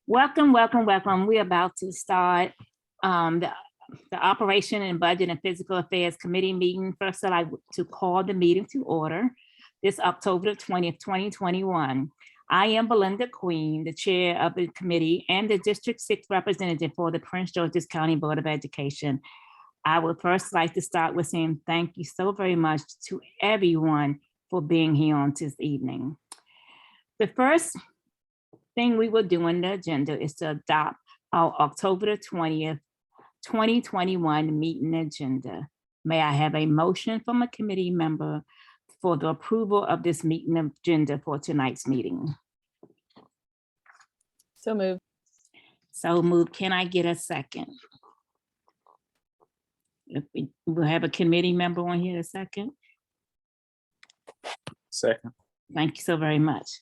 Welcome, welcome, welcome. We're about to start the Operation and Budget and Fiscal Affairs Committee meeting. First, I'd like to call the meeting to order this October 20th, 2021. I am Belinda Queen, the chair of the committee and the District 6 representative for the Prince George's County Board of Education. I would first like to start with saying thank you so very much to everyone for being here on this evening. The first thing we will do on the agenda is to adopt our October 20th, 2021 meeting agenda. May I have a motion from a committee member for the approval of this meeting agenda for tonight's meeting? So moved. So moved. Can I get a second? If we'll have a committee member on here a second. Second. Thank you so very much.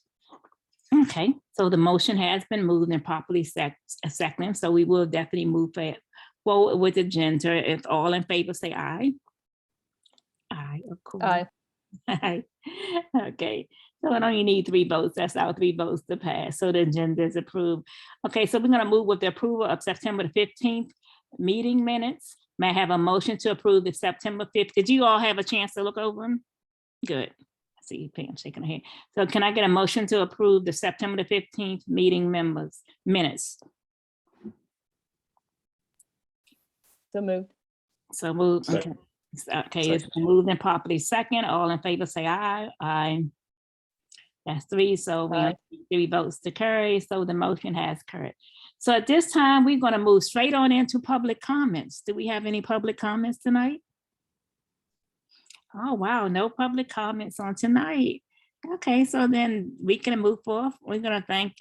Okay, so the motion has been moved and properly seconded, so we will definitely move forward with the agenda. If all in favor, say aye. Aye, of course. Aye. Aye. Okay, so I only need 3 votes. That's our 3 votes to pass. So the agenda is approved. Okay, so we're going to move with the approval of September the 15th meeting minutes. May I have a motion to approve the September 5th? Did you all have a chance to look over them? Good. See Pam shaking her head. So can I get a motion to approve the September the 15th meeting minutes? So moved. So moved. Okay. Okay, it's been moved and properly second. All in favor say aye. Aye. That's 3. So we have 3 votes to carry. So the motion has carried. So at this time, we're going to move straight on into public comments. Do we have any public comments tonight? Oh, wow, no public comments on tonight. Okay, so then we can move forward. We're gonna thank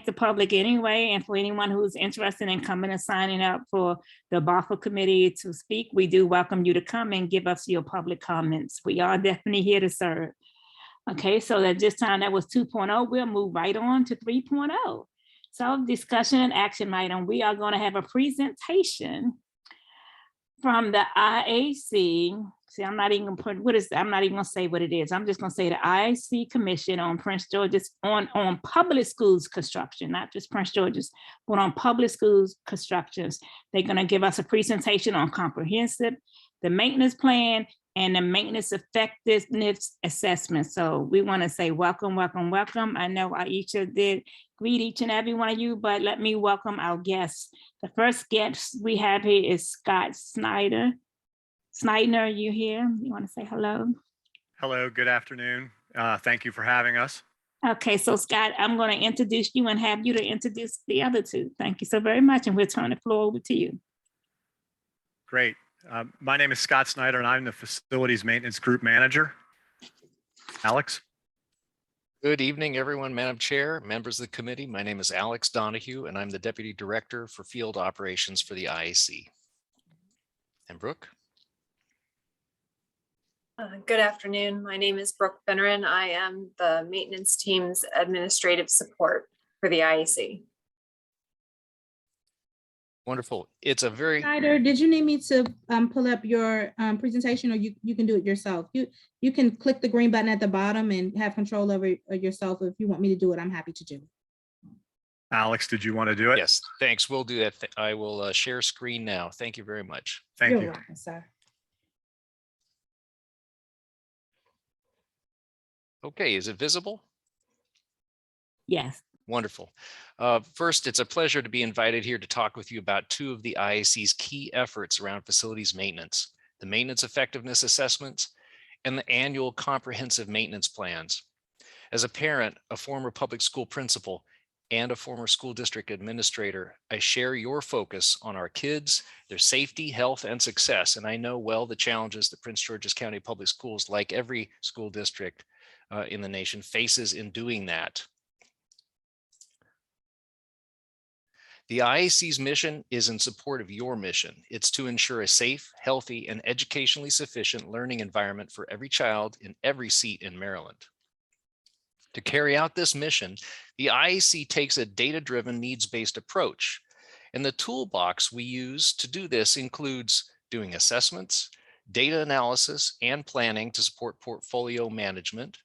the public anyway, and for anyone who's interested in coming and signing up for the BAFA committee to speak, we do welcome you to come and give us your public comments. We are definitely here to serve. Okay, so at this time, that was 2.0. We'll move right on to 3.0. So discussion and action item, we are gonna have a presentation from the IAC. See, I'm not even gonna put, what is that? I'm not even gonna say what it is. I'm just gonna say the IAC Commission on Prince George's, on public schools construction, not just Prince George's, but on public schools constructions. They're gonna give us a presentation on comprehensive, the maintenance plan, and the maintenance effectiveness assessment. So we wanna say welcome, welcome, welcome. I know I did greet each and every one of you, but let me welcome our guests. The first guest we have here is Scott Snyder. Snyder, are you here? You want to say hello? Hello, good afternoon. Thank you for having us. Okay, so Scott, I'm going to introduce you and have you to introduce the other 2. Thank you so very much, and we'll turn the floor over to you. Great. My name is Scott Snyder, and I'm the Facilities Maintenance Group Manager. Alex? Good evening, everyone. Madam Chair, members of the committee. My name is Alex Donahue, and I'm the Deputy Director for Field Operations for the IAC. And Brooke? Good afternoon. My name is Brooke Finneran. I am the maintenance team's administrative support for the IAC. Wonderful. It's a very— Snyder, did you need me to pull up your presentation, or you can do it yourself? You can click the green button at the bottom and have control over yourself. If you want me to do it, I'm happy to do it. Alex, did you want to do it? Yes, thanks. We'll do that. I will share screen now. Thank you very much. Thank you. You're welcome, sir. Okay, is it visible? Yes. Wonderful. First, it's a pleasure to be invited here to talk with you about 2 of the IAC's key efforts around facilities maintenance, the maintenance effectiveness assessments and the annual comprehensive maintenance plans. As a parent, a former public school principal, and a former school district administrator, I share your focus on our kids, their safety, health, and success. And I know well the challenges that Prince George's County Public Schools, like every school district in the nation, faces in doing that. The IAC's mission is in support of your mission. It's to ensure a safe, healthy, and educationally sufficient learning environment for every child in every seat in Maryland. To carry out this mission, the IAC takes a data-driven, needs-based approach. And the toolbox we use to do this includes doing assessments, data analysis, and planning to support portfolio management,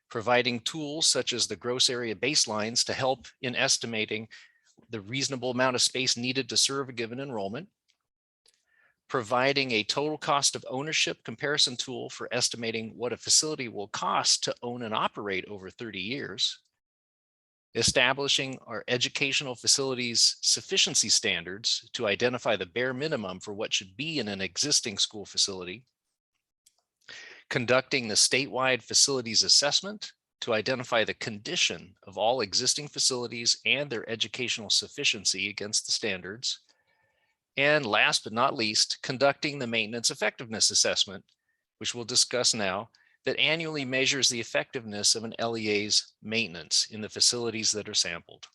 providing tools such as the gross area baselines to help in estimating the reasonable amount of space needed to serve a given enrollment, providing a total cost of ownership comparison tool for estimating what a facility will cost to own and operate over 30 years, establishing our educational facilities sufficiency standards to identify the bare minimum for what should be in an existing school facility, conducting the statewide facilities assessment to identify the condition of all existing facilities and their educational sufficiency against the standards, and last but not least, conducting the maintenance effectiveness assessment, which we'll discuss now, that annually measures the effectiveness of an LEA's maintenance in the facilities that are sampled.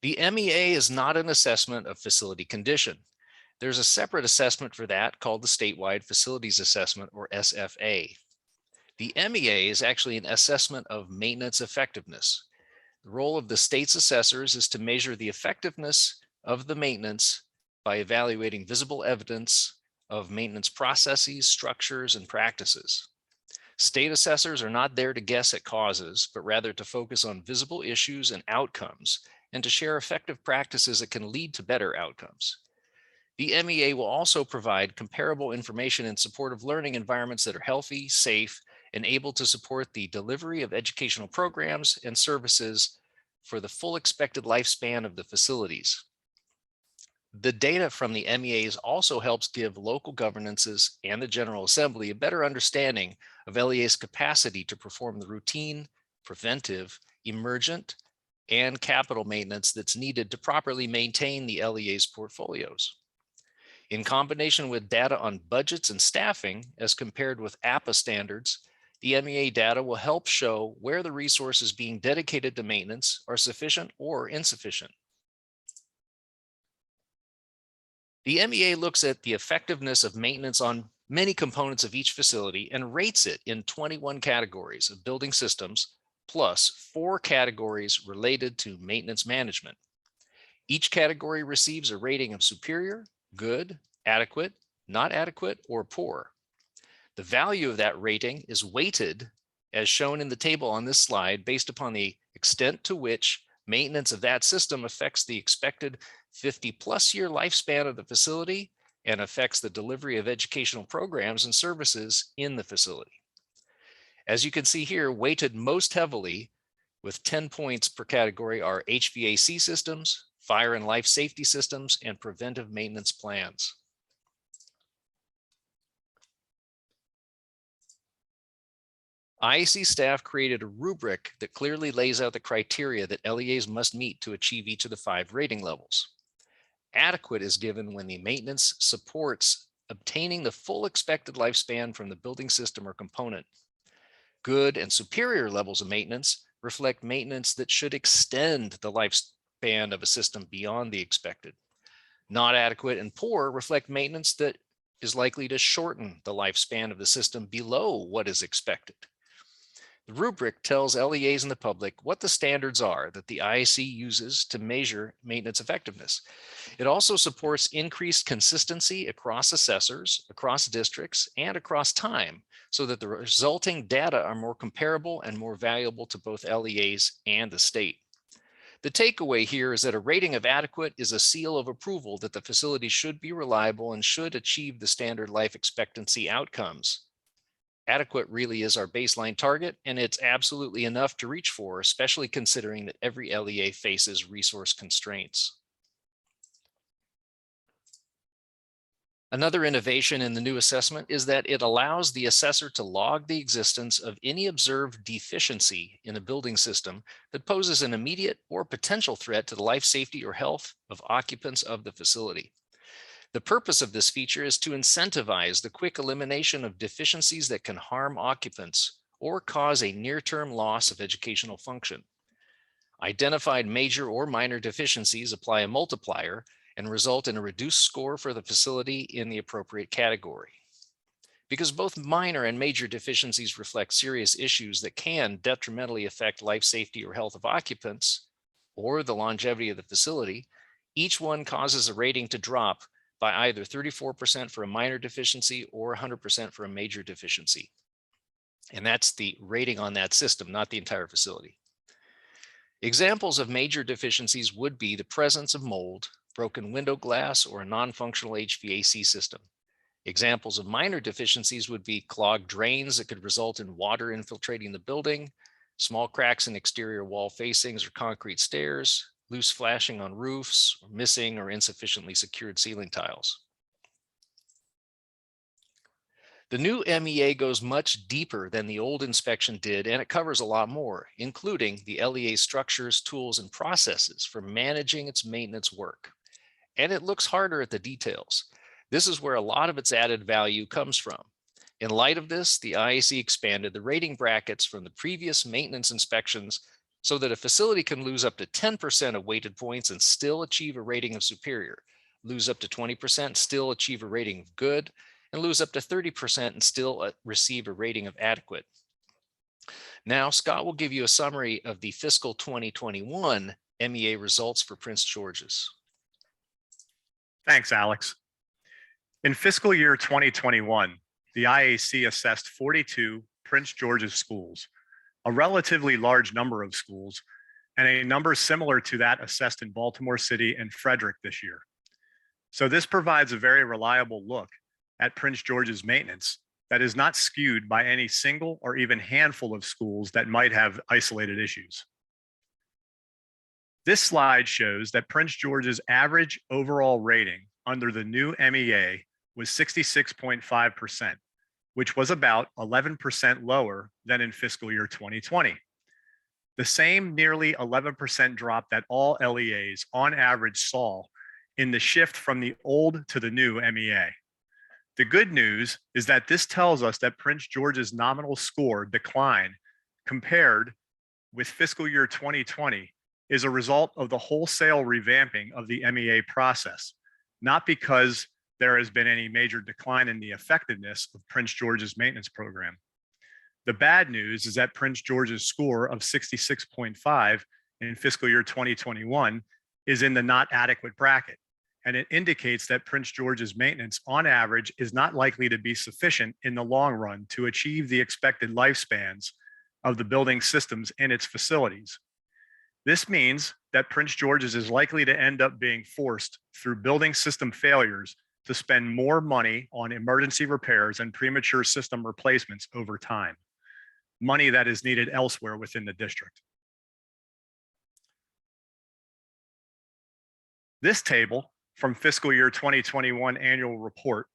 The MEA is not an assessment of facility condition. There's a separate assessment for that called the Statewide Facilities Assessment, or SFA. The MEA is actually an assessment of maintenance effectiveness. The role of the state's assessors is to measure the effectiveness of the maintenance by evaluating visible evidence of maintenance processes, structures, and practices. State assessors are not there to guess at causes, but rather to focus on visible issues and outcomes, and to share effective practices that can lead to better outcomes. The MEA will also provide comparable information in support of learning environments that are healthy, safe, and able to support the delivery of educational programs and services for the full expected lifespan of the facilities. The data from the MEAs also helps give local governances and the General Assembly a better understanding of LEA's capacity to perform the routine, preventive, emergent, and capital maintenance that's needed to properly maintain the LEA's portfolios. In combination with data on budgets and staffing, as compared with APA standards, the MEA data will help show where the resources being dedicated to maintenance are sufficient or insufficient. The MEA looks at the effectiveness of maintenance on many components of each facility and rates it in 21 categories of building systems, plus 4 categories related to maintenance management. Each category receives a rating of superior, good, adequate, not adequate, or poor. The value of that rating is weighted, as shown in the table on this slide, based upon the extent to which maintenance of that system affects the expected 50+ year lifespan of the facility and affects the delivery of educational programs and services in the facility. As you can see here, weighted most heavily with 10 points per category are HVAC systems, fire and life safety systems, and preventive maintenance plans. IAC staff created a rubric that clearly lays out the criteria that LEAs must meet to achieve each of the 5 rating levels. Adequate is given when the maintenance supports obtaining the full expected lifespan from the building system or component. Good and superior levels of maintenance reflect maintenance that should extend the lifespan of a system beyond the expected. Not adequate and poor reflect maintenance that is likely to shorten the lifespan of the system below what is expected. The rubric tells LEAs and the public what the standards are that the IAC uses to measure maintenance effectiveness. It also supports increased consistency across assessors, across districts, and across time, so that the resulting data are more comparable and more valuable to both LEAs and the state. The takeaway here is that a rating of adequate is a seal of approval that the facility should be reliable and should achieve the standard life expectancy outcomes. Adequate really is our baseline target, and it's absolutely enough to reach for, especially considering that every LEA faces resource constraints. Another innovation in the new assessment is that it allows the assessor to log the existence of any observed deficiency in a building system that poses an immediate or potential threat to the life safety or health of occupants of the facility. The purpose of this feature is to incentivize the quick elimination of deficiencies that can harm occupants or cause a near-term loss of educational function. Identified major or minor deficiencies apply a multiplier and result in a reduced score for the facility in the appropriate category. Because both minor and major deficiencies reflect serious issues that can detrimentally affect life safety or health of occupants or the longevity of the facility, each one causes a rating to drop by either 34% for a minor deficiency or 100% for a major deficiency. And that's the rating on that system, not the entire facility. Examples of major deficiencies would be the presence of mold, broken window glass, or a non-functional HVAC system. Examples of minor deficiencies would be clogged drains that could result in water infiltrating the building, small cracks in exterior wall facings or concrete stairs, loose flashing on roofs, or missing or insufficiently secured ceiling tiles. The new MEA goes much deeper than the old inspection did, and it covers a lot more, including the LEA structures, tools, and processes for managing its maintenance work. And it looks harder at the details. This is where a lot of its added value comes from. In light of this, the IAC expanded the rating brackets from the previous maintenance inspections so that a facility can lose up to 10% of weighted points and still achieve a rating of superior, lose up to 20%, still achieve a rating of good, and lose up to 30% and still receive a rating of adequate. Now, Scott will give you a summary of the fiscal 2021 MEA results for Prince George's. Thanks, Alex. In fiscal year 2021, the IAC assessed 42 Prince George's schools, a relatively large number of schools, and a number similar to that assessed in Baltimore City and Frederick this year. So this provides a very reliable look at Prince George's maintenance that is not skewed by any single or even handful of schools that might have isolated issues. This slide shows that Prince George's average overall rating under the new MEA was 66.5%, which was about 11% lower than in fiscal year 2020. The same nearly 11% drop that all LEAs on average saw in the shift from the old to the new MEA. The good news is that this tells us that Prince George's nominal score decline compared with fiscal year 2020 is a result of the wholesale revamping of the MEA process, not because there has been any major decline in the effectiveness of Prince George's maintenance program. The bad news is that Prince George's score of 66.5 in fiscal year 2021 is in the not adequate bracket, and it indicates that Prince George's maintenance on average is not likely to be sufficient in the long run to achieve the expected lifespans of the building systems in its facilities. This means that Prince George's is likely to end up being forced through building system failures to spend more money on emergency repairs and premature system replacements over time, money that is needed elsewhere within the district. This table from fiscal year 2021 annual report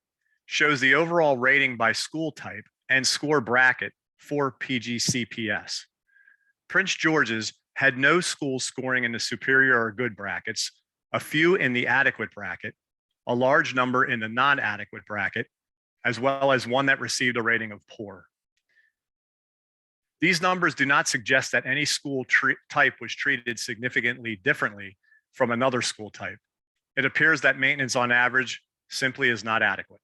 shows the overall rating by school type and score bracket for PGCPS. Prince George's had no schools scoring in the superior or good brackets, a few in the adequate bracket, a large number in the non-adequate bracket, as well as one that received a rating of poor. These numbers do not suggest that any school type was treated significantly differently from another school type. It appears that maintenance on average simply is not adequate.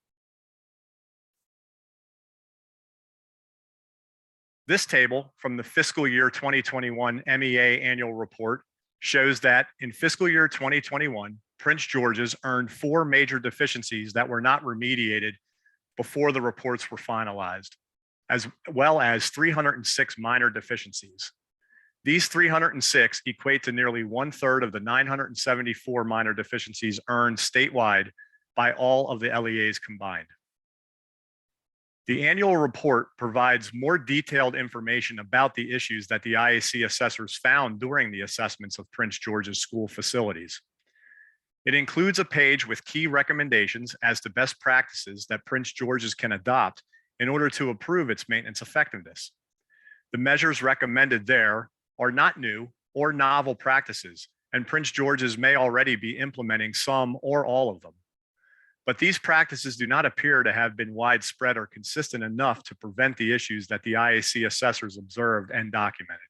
This table from the fiscal year 2021 MEA annual report shows that in fiscal year 2021, Prince George's earned 4 major deficiencies that were not remediated before the reports were finalized, as well as 306 minor deficiencies. These 306 equate to nearly 1/3 of the 974 minor deficiencies earned statewide by all of the LEAs combined. The annual report provides more detailed information about the issues that the IAC assessors found during the assessments of Prince George's school facilities. It includes a page with key recommendations as to best practices that Prince George's can adopt in order to improve its maintenance effectiveness. The measures recommended there are not new or novel practices, and Prince George's may already be implementing some or all of them. But these practices do not appear to have been widespread or consistent enough to prevent the issues that the IAC assessors observed and documented.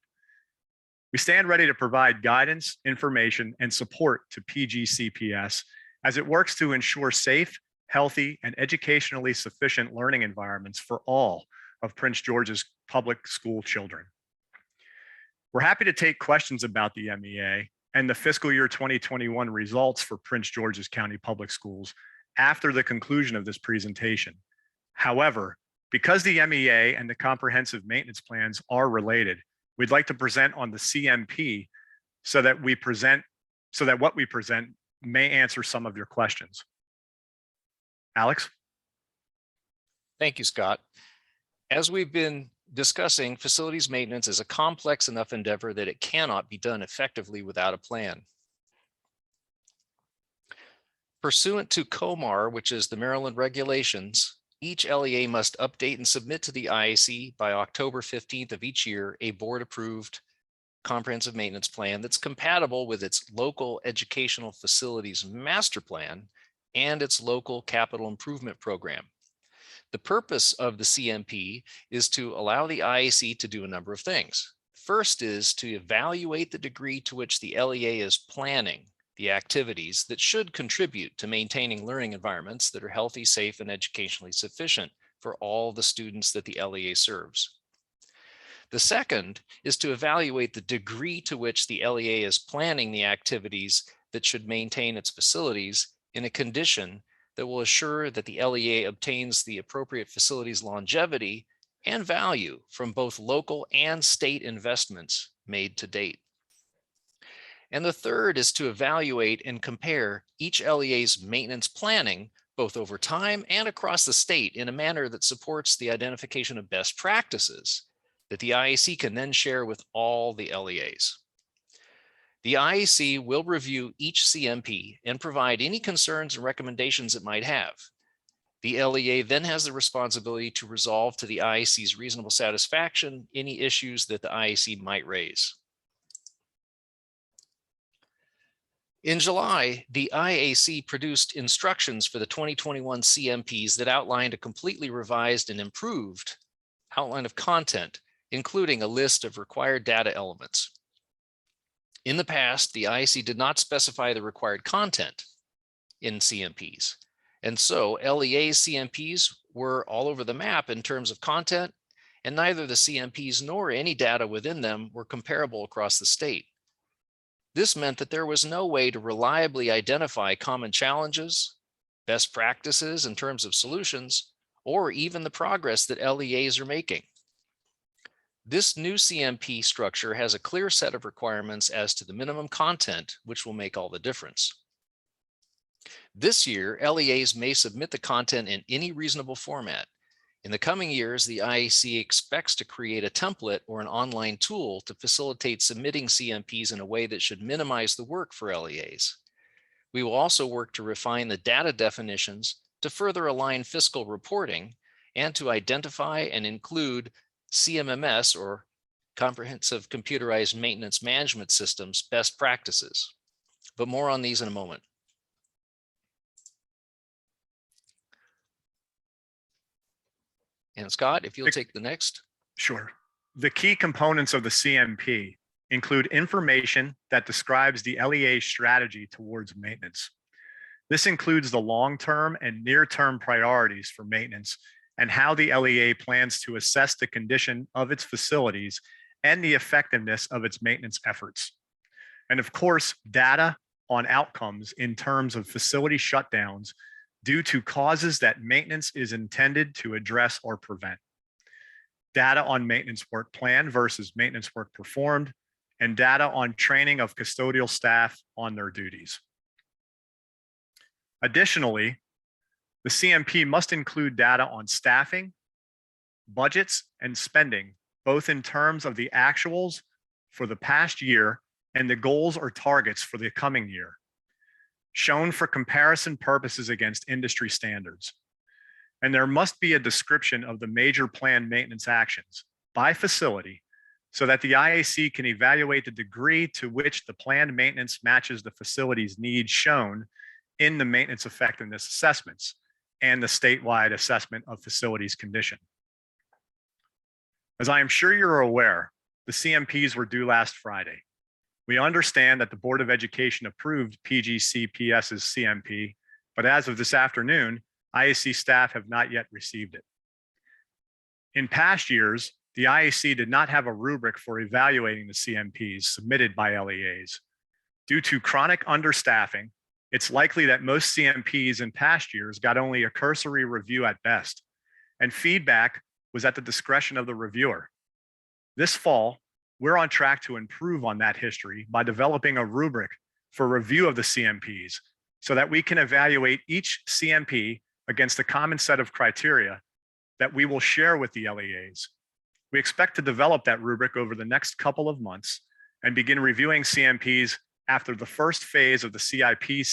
We stand ready to provide guidance, information, and support to PGCPS as it works to ensure safe, healthy, and educationally sufficient learning environments for all of Prince George's public school children. We're happy to take questions about the MEA and the fiscal year 2021 results for Prince George's County Public Schools after the conclusion of this presentation. However, because the MEA and the comprehensive maintenance plans are related, we'd like to present on the CMP so that what we present may answer some of your questions. Alex? Thank you, Scott. As we've been discussing, facilities maintenance is a complex enough endeavor that it cannot be done effectively without a plan. Pursuant to COMAR, which is the Maryland regulations, each LEA must update and submit to the IAC by October 15th of each year a board-approved comprehensive maintenance plan that's compatible with its local educational facilities master plan and its local capital improvement program. The purpose of the CMP is to allow the IAC to do a number of things. First is to evaluate the degree to which the LEA is planning the activities that should contribute to maintaining learning environments that are healthy, safe, and educationally sufficient for all the students that the LEA serves. The second is to evaluate the degree to which the LEA is planning the activities that should maintain its facilities in a condition that will assure that the LEA obtains the appropriate facilities longevity and value from both local and state investments made to date. And the third is to evaluate and compare each LEA's maintenance planning, both over time and across the state, in a manner that supports the identification of best practices that the IAC can then share with all the LEAs. The IAC will review each CMP and provide any concerns and recommendations it might have. The LEA then has the responsibility to resolve to the IAC's reasonable satisfaction any issues that the IAC might raise. In July, the IAC produced instructions for the 2021 CMPs that outlined a completely revised and improved outline of content, including a list of required data elements. In the past, the IAC did not specify the required content in CMPs. And so LEA's CMPs were all over the map in terms of content, and neither the CMPs nor any data within them were comparable across the state. This meant that there was no way to reliably identify common challenges, best practices in terms of solutions, or even the progress that LEAs are making. This new CMP structure has a clear set of requirements as to the minimum content, which will make all the difference. This year, LEAs may submit the content in any reasonable format. In the coming years, the IAC expects to create a template or an online tool to facilitate submitting CMPs in a way that should minimize the work for LEAs. We will also work to refine the data definitions to further align fiscal reporting and to identify and include CMMS, or Comprehensive Computerized Maintenance Management Systems, best practices. But more on these in a moment. And Scott, if you'll take the next. Sure. The key components of the CMP include information that describes the LEA strategy towards maintenance. This includes the long-term and near-term priorities for maintenance and how the LEA plans to assess the condition of its facilities and the effectiveness of its maintenance efforts. And of course, data on outcomes in terms of facility shutdowns due to causes that maintenance is intended to address or prevent. Data on maintenance work planned versus maintenance work performed, and data on training of custodial staff on their duties. Additionally, the CMP must include data on staffing, budgets, and spending, both in terms of the actuals for the past year and the goals or targets for the coming year, shown for comparison purposes against industry standards. And there must be a description of the major planned maintenance actions by facility so that the IAC can evaluate the degree to which the planned maintenance matches the facility's needs shown in the maintenance effectiveness assessments and the statewide assessment of facilities condition. As I am sure you're aware, the CMPs were due last Friday. We understand that the Board of Education approved PGCPS's CMP, but as of this afternoon, IAC staff have not yet received it. In past years, the IAC did not have a rubric for evaluating the CMPs submitted by LEAs. Due to chronic understaffing, it's likely that most CMPs in past years got only a cursory review at best, and feedback was at the discretion of the reviewer. This fall, we're on track to improve on that history by developing a rubric for review of the CMPs so that we can evaluate each CMP against a common set of criteria that we will share with the LEAs. We expect to develop that rubric over the next couple of months and begin reviewing CMPs after the first phase of the CIP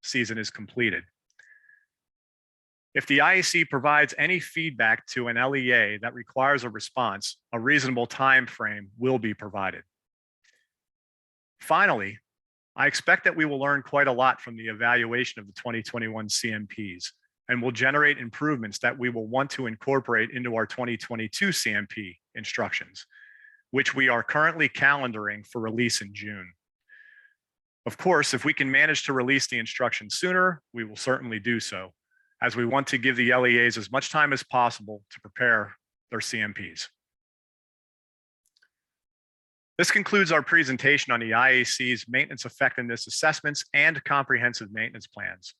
season is completed. If the IAC provides any feedback to an LEA that requires a response, a reasonable time frame will be provided. Finally, I expect that we will learn quite a lot from the evaluation of the 2021 CMPs and will generate improvements that we will want to incorporate into our 2022 CMP instructions, which we are currently calendaring for release in June. Of course, if we can manage to release the instructions sooner, we will certainly do so, as we want to give the LEAs as much time as possible to prepare their CMPs. This concludes our presentation on the IAC's maintenance effectiveness assessments and comprehensive maintenance plans.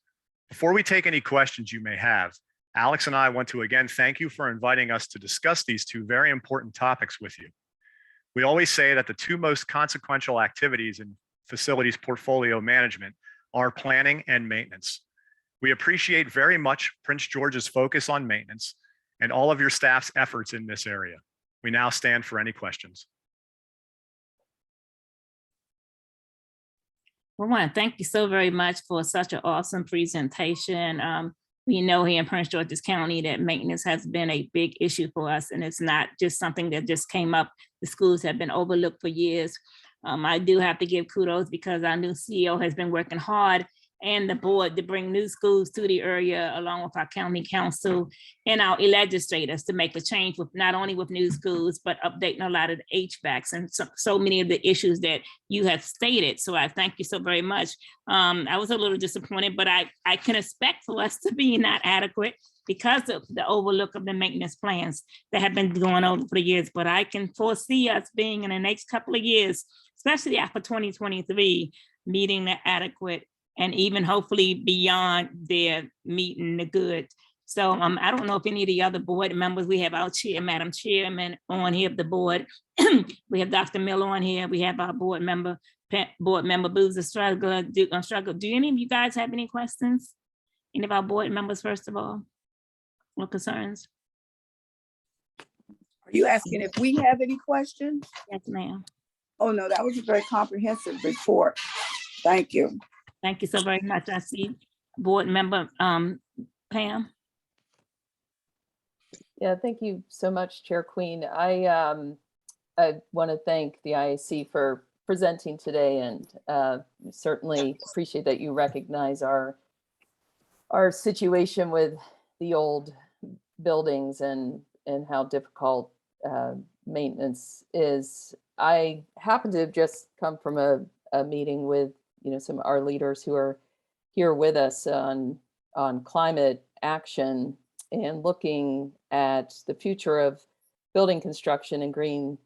Before we take any questions you may have, Alex and I want to again thank you for inviting us to discuss these two very important topics with you. We always say that the two most consequential activities in facilities portfolio management are planning and maintenance. We appreciate very much Prince George's focus on maintenance and all of your staff's efforts in this area. We now stand for any questions. We want to thank you so very much for such an awesome presentation. We know here in Prince George's County that maintenance has been a big issue for us, and it's not just something that just came up. The schools have been overlooked for years. I do have to give kudos because our new CEO has been working hard and the board to bring new schools to the area along with our county council and our legislators to make a change with not only with new schools, but updating a lot of the HVACs and so many of the issues that you have stated. So I thank you so very much. I was a little disappointed, but I can expect for us to be not adequate because of the overlook of the maintenance plans that have been going on for the years. But I can foresee us being in the next couple of years, especially after 2023, meeting the adequate and even hopefully beyond their meeting the good. So I don't know if any of the other board members, we have our chair, Madam Chairman on here of the board. We have Dr. Miller on here. We have our board member Boozer Struggle. Do any of you guys have any questions? Any of our board members, first of all, or concerns? Are you asking if we have any questions? Yes, ma'am. Oh, no, that was a very comprehensive report. Thank you. Thank you so very much. I see board member Pam. Yeah, thank you so much, Chair Queen. I want to thank the IAC for presenting today, and certainly appreciate that you recognize our situation with the old buildings and how difficult maintenance is. I happen to have just come from a meeting with some of our leaders who are here with us on climate action and looking at the future of building construction and green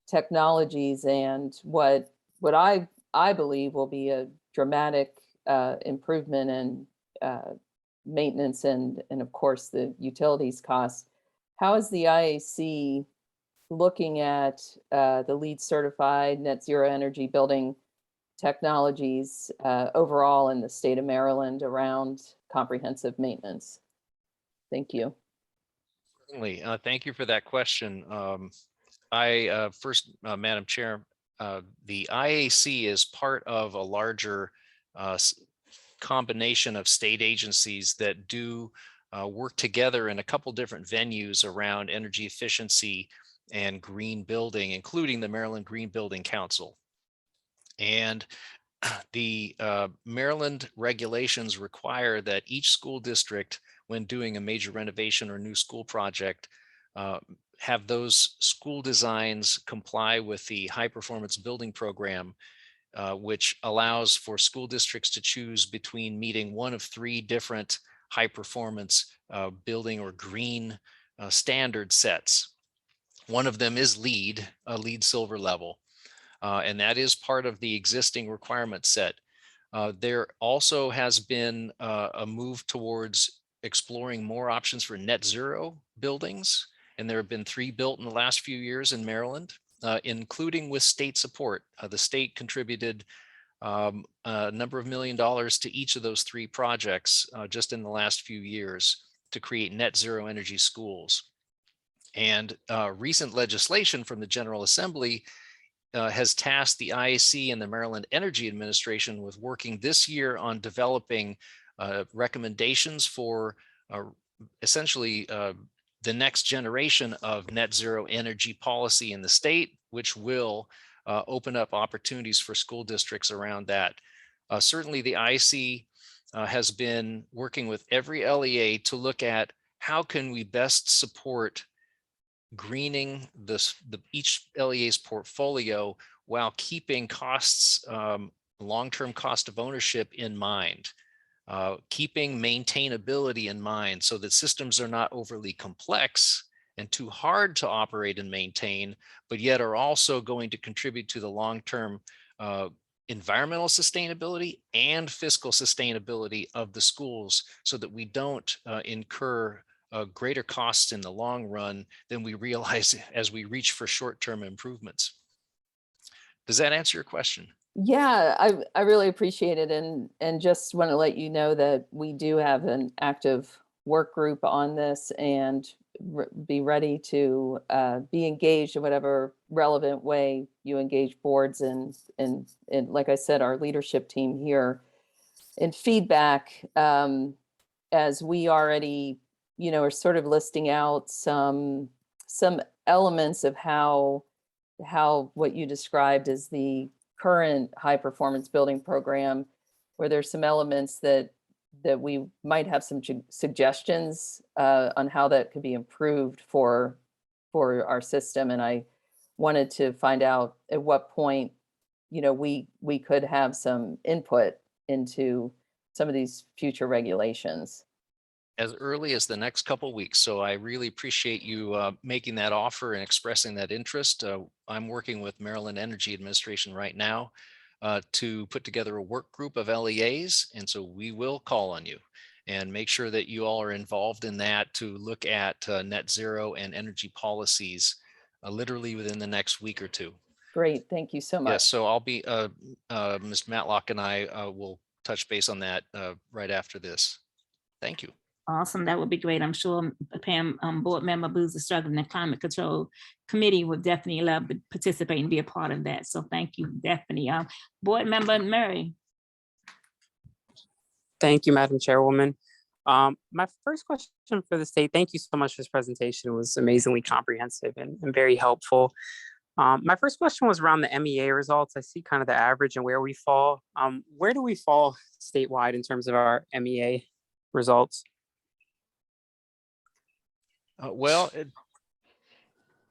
technologies, and what I believe will be a dramatic improvement in maintenance and of course the utilities costs. How is the IAC looking at the LEED certified net zero energy building technologies overall in the state of Maryland around comprehensive maintenance? Thank you. Certainly. Thank you for that question. First, Madam Chair, the IAC is part of a larger combination of state agencies that do work together in a couple different venues around energy efficiency and green building, including the Maryland Green Building Council. And the Maryland regulations require that each school district, when doing a major renovation or new school project, have those school designs comply with the high performance building program, which allows for school districts to choose between meeting one of three different high performance building or green standard sets. One of them is LEED, a LEED silver level. And that is part of the existing requirement set. There also has been a move towards exploring more options for net zero buildings. And there have been 3 built in the last few years in Maryland. including with state support. The state contributed a number of $1 million to each of those 3 projects just in the last few years to create net zero energy schools. And recent legislation from the General Assembly has tasked the IAC and the Maryland Energy Administration with working this year on developing recommendations for essentially the next generation of net zero energy policy in the state, which will open up opportunities for school districts around that. Certainly the IAC has been working with every LEA to look at how can we best support greening each LEA's portfolio while keeping costs, long-term cost of ownership in mind, keeping maintainability in mind so that systems are not overly complex and too hard to operate and maintain, but yet are also going to contribute to the long-term environmental sustainability and fiscal sustainability of the schools so that we don't incur greater costs in the long run than we realize as we reach for short-term improvements. Does that answer your question? Yeah, I really appreciate it. And just want to let you know that we do have an active work group on this and be ready to be engaged in whatever relevant way you engage boards and like I said, our leadership team here in feedback, as we already, are sort of listing out some elements of how what you described as the current high performance building program, where there's some elements that we might have some suggestions on how that could be improved for our system. And I wanted to find out at what point, we could have some input into some of these future regulations. As early as the next couple of weeks. So I really appreciate you making that offer and expressing that interest. I'm working with Maryland Energy Administration right now to put together a work group of LEAs. And so we will call on you and make sure that you all are involved in that to look at net zero and energy policies literally within the next week or 2. Great, thank you so much. Yes, so I'll be, Ms. Matlock and I will touch base on that right after this. Thank you. Awesome, that would be great. I'm sure Pam, board member Booz is struggling. The Climate Control Committee would definitely love to participate and be a part of that. So thank you, definitely. Board member Murray. Thank you, Madam Chairwoman. My first question for the state, thank you so much for this presentation. It was amazingly comprehensive and very helpful. My first question was around the MEA results. I see kind of the average and where we fall. Where do we fall statewide in terms of our MEA results?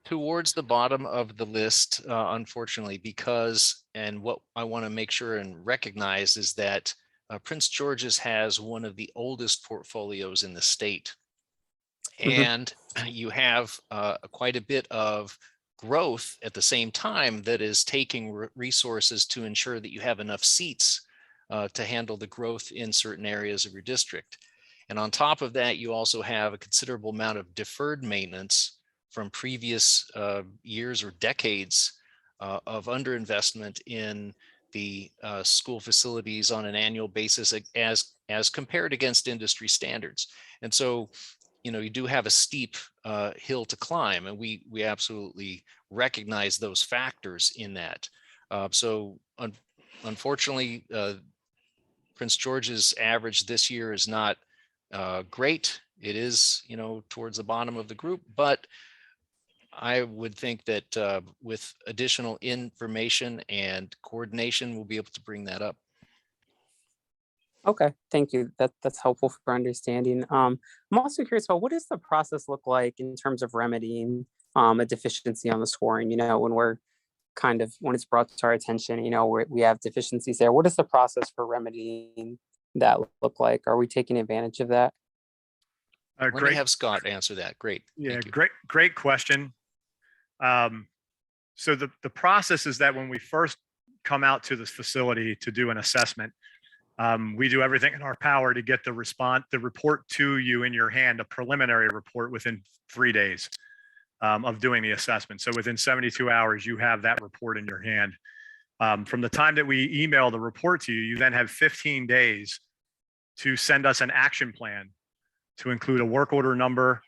Towards the bottom of the list, unfortunately, because, and what I want to make sure and recognize is that Prince George's has one of the oldest portfolios in the state. And you have quite a bit of growth at the same time that is taking resources to ensure that you have enough seats to handle the growth in certain areas of your district. And on top of that, you also have a considerable amount of deferred maintenance from previous years or decades of underinvestment in the school facilities on an annual basis as compared against industry standards. And so, you do have a steep hill to climb, and we absolutely recognize those factors in that. Unfortunately, Prince George's average this year is not great. It is, towards the bottom of the group, but I would think that with additional information and coordination, we'll be able to bring that up. Okay, thank you. That's helpful for understanding. I'm also curious about what does the process look like in terms of remedying a deficiency on the scoring, when when it's brought to our attention, we have deficiencies there. What does the process for remedying that look like? Are we taking advantage of that? Let me have Scott answer that. Great. Yeah, great question. So the process is that when we first come out to this facility to do an assessment, we do everything in our power to get the report to you in your hand, a preliminary report within 3 days. of doing the assessment. So within 72 hours, you have that report in your hand. From the time that we email the report to you, you then have 15 days to send us an action plan to include a work order number,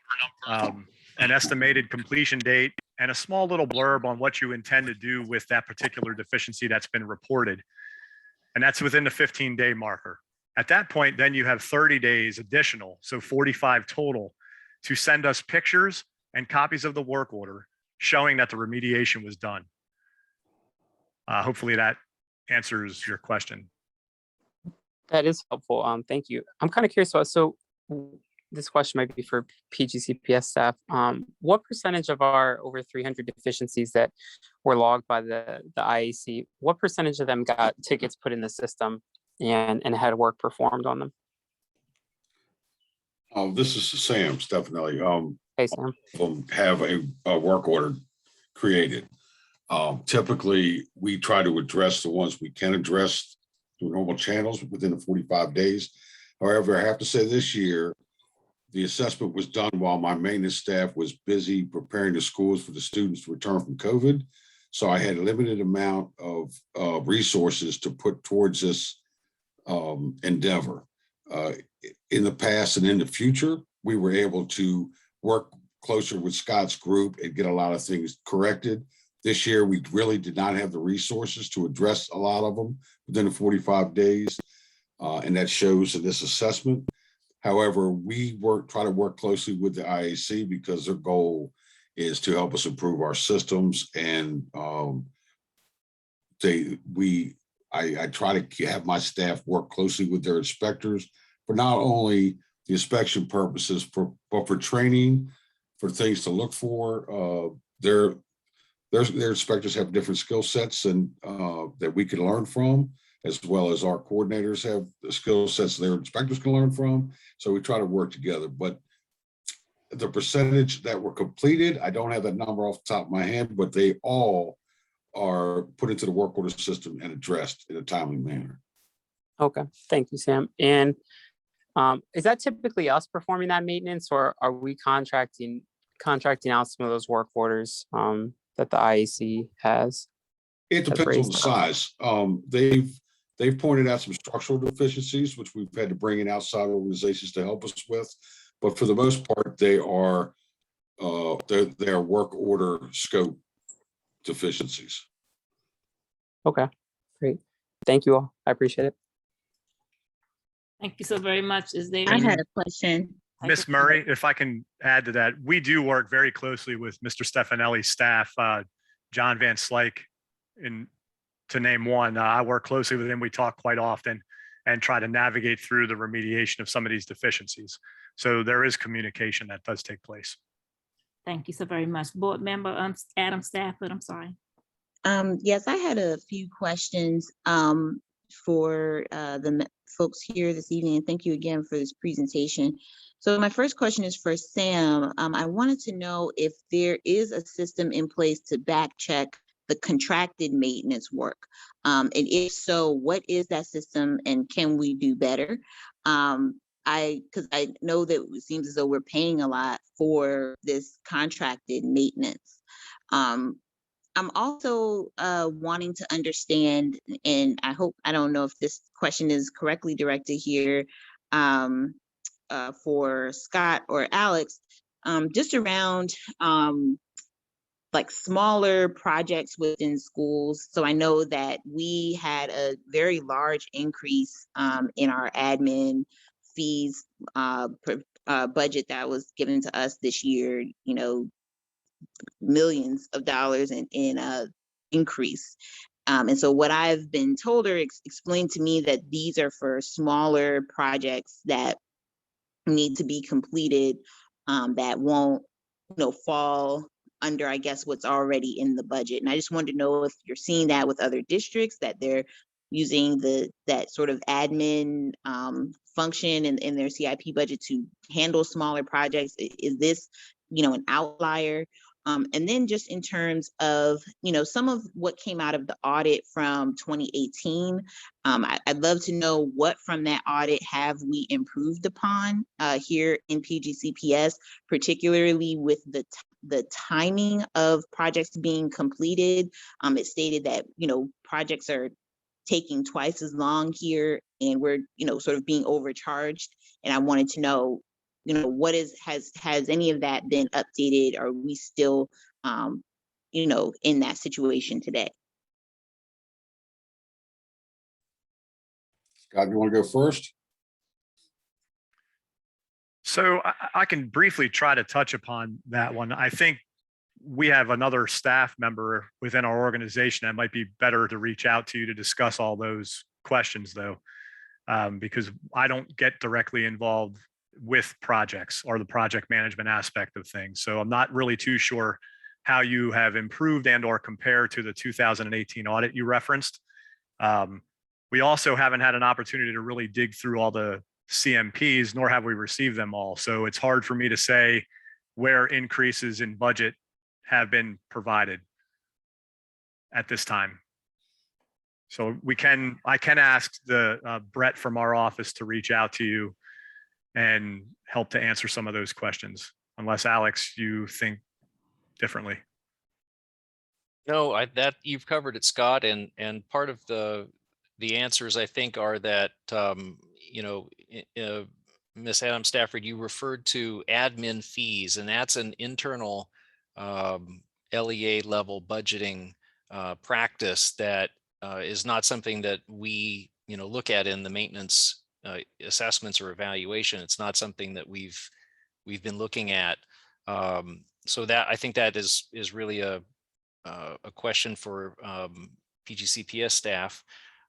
an estimated completion date, and a small little blurb on what you intend to do with that particular deficiency that's been reported. And that's within the 15-day marker. At that point, then you have 30 days additional, so 45 total, to send us pictures and copies of the work order showing that the remediation was done. Hopefully that answers your question. That is helpful. Thank you. I'm kind of curious. So this question might be for PGCPS staff. What percentage of our over 300 deficiencies that were logged by the IAC, what percentage of them got tickets put in the system and had work performed on them? This is Sam Stefanelli. Hey, Sam. Have a work order created. Typically, we try to address the ones we can address through normal channels within the 45 days. However, I have to say this year, the assessment was done while my maintenance staff was busy preparing the schools for the students to return from COVID. So I had a limited amount of resources to put towards this endeavor. In the past and in the future, we were able to work closer with Scott's group and get a lot of things corrected. This year, we really did not have the resources to address a lot of them within the 45 days, and that shows in this assessment. However, we try to work closely with the IAC because their goal is to help us improve our systems, and I try to have my staff work closely with their inspectors for not only the inspection purposes, but for training, for things to look for. Their inspectors have different skill sets and that we can learn from, as well as our coordinators have the skill sets their inspectors can learn from. So we try to work together. But the percentage that were completed, I don't have that number off the top of my head, but they all are put into the work order system and addressed in a timely manner. Okay, thank you, Sam. And is that typically us performing that maintenance, or are we contracting out some of those work orders that the IAC has? It depends on the size. They've pointed out some structural deficiencies, which we've had to bring in outside organizations to help us with. But for the most part, they are work order scope deficiencies. Okay, great. Thank you all. I appreciate it. Thank you so very much. Is there? I had a question. Miss Murray, if I can add to that, we do work very closely with Mr. Stefanelli's staff, John Van Slyke, to name one. I work closely with him. We talk quite often and try to navigate through the remediation of some of these deficiencies. So there is communication that does take place. Thank you so very much. Board member Adam Stafford, I'm sorry. Yes, I had a few questions for the folks here this evening, and thank you again for this presentation. So my first question is for Sam. I wanted to know if there is a system in place to back check the contracted maintenance work. And if so, what is that system and can we do better? Because I know that it seems as though we're paying a lot for this contracted maintenance. I'm also wanting to understand, and I don't know if this question is correctly directed here for Scott or Alex, just around like smaller projects within schools. So I know that we had a very large increase in our admin fees budget that was given to us this year, you know, millions of dollars in increase. And so what I've been told or explained to me that these are for smaller projects that need to be completed that won't, you know, fall under, I guess, what's already in the budget. And I just wanted to know if you're seeing that with other districts, that they're using that sort of admin function in their CIP budget to handle smaller projects. Is this, you know, an outlier? And then just in terms of, you know, some of what came out of the audit from 2018, I'd love to know what from that audit have we improved upon here in PGCPS, particularly with the the timing of projects being completed. It stated that, projects are taking twice as long here, and we're, sort of being overcharged. And I wanted to know, has any of that been updated? Are we still, in that situation today? Scott, you want to go first? So I can briefly try to touch upon that one. I think we have another staff member within our organization that might be better to reach out to you to discuss all those questions, though, because I don't get directly involved with projects or the project management aspect of things. So I'm not really too sure how you have improved and or compared to the 2018 audit you referenced. We also haven't had an opportunity to really dig through all the CMPs, nor have we received them all. So it's hard for me to say where increases in budget have been provided at this time. So I can ask the Brett from our office to reach out to you and help to answer some of those questions, unless Alex, you think differently. No, that you've covered it, Scott, and part of the answers I think are that Ms. Adam Stafford, you referred to admin fees, and that's an internal LEA level budgeting practice that is not something that we look at in the maintenance assessments or evaluation. It's not something that we've been looking at. So that I think that is really a question for PGCPS staff.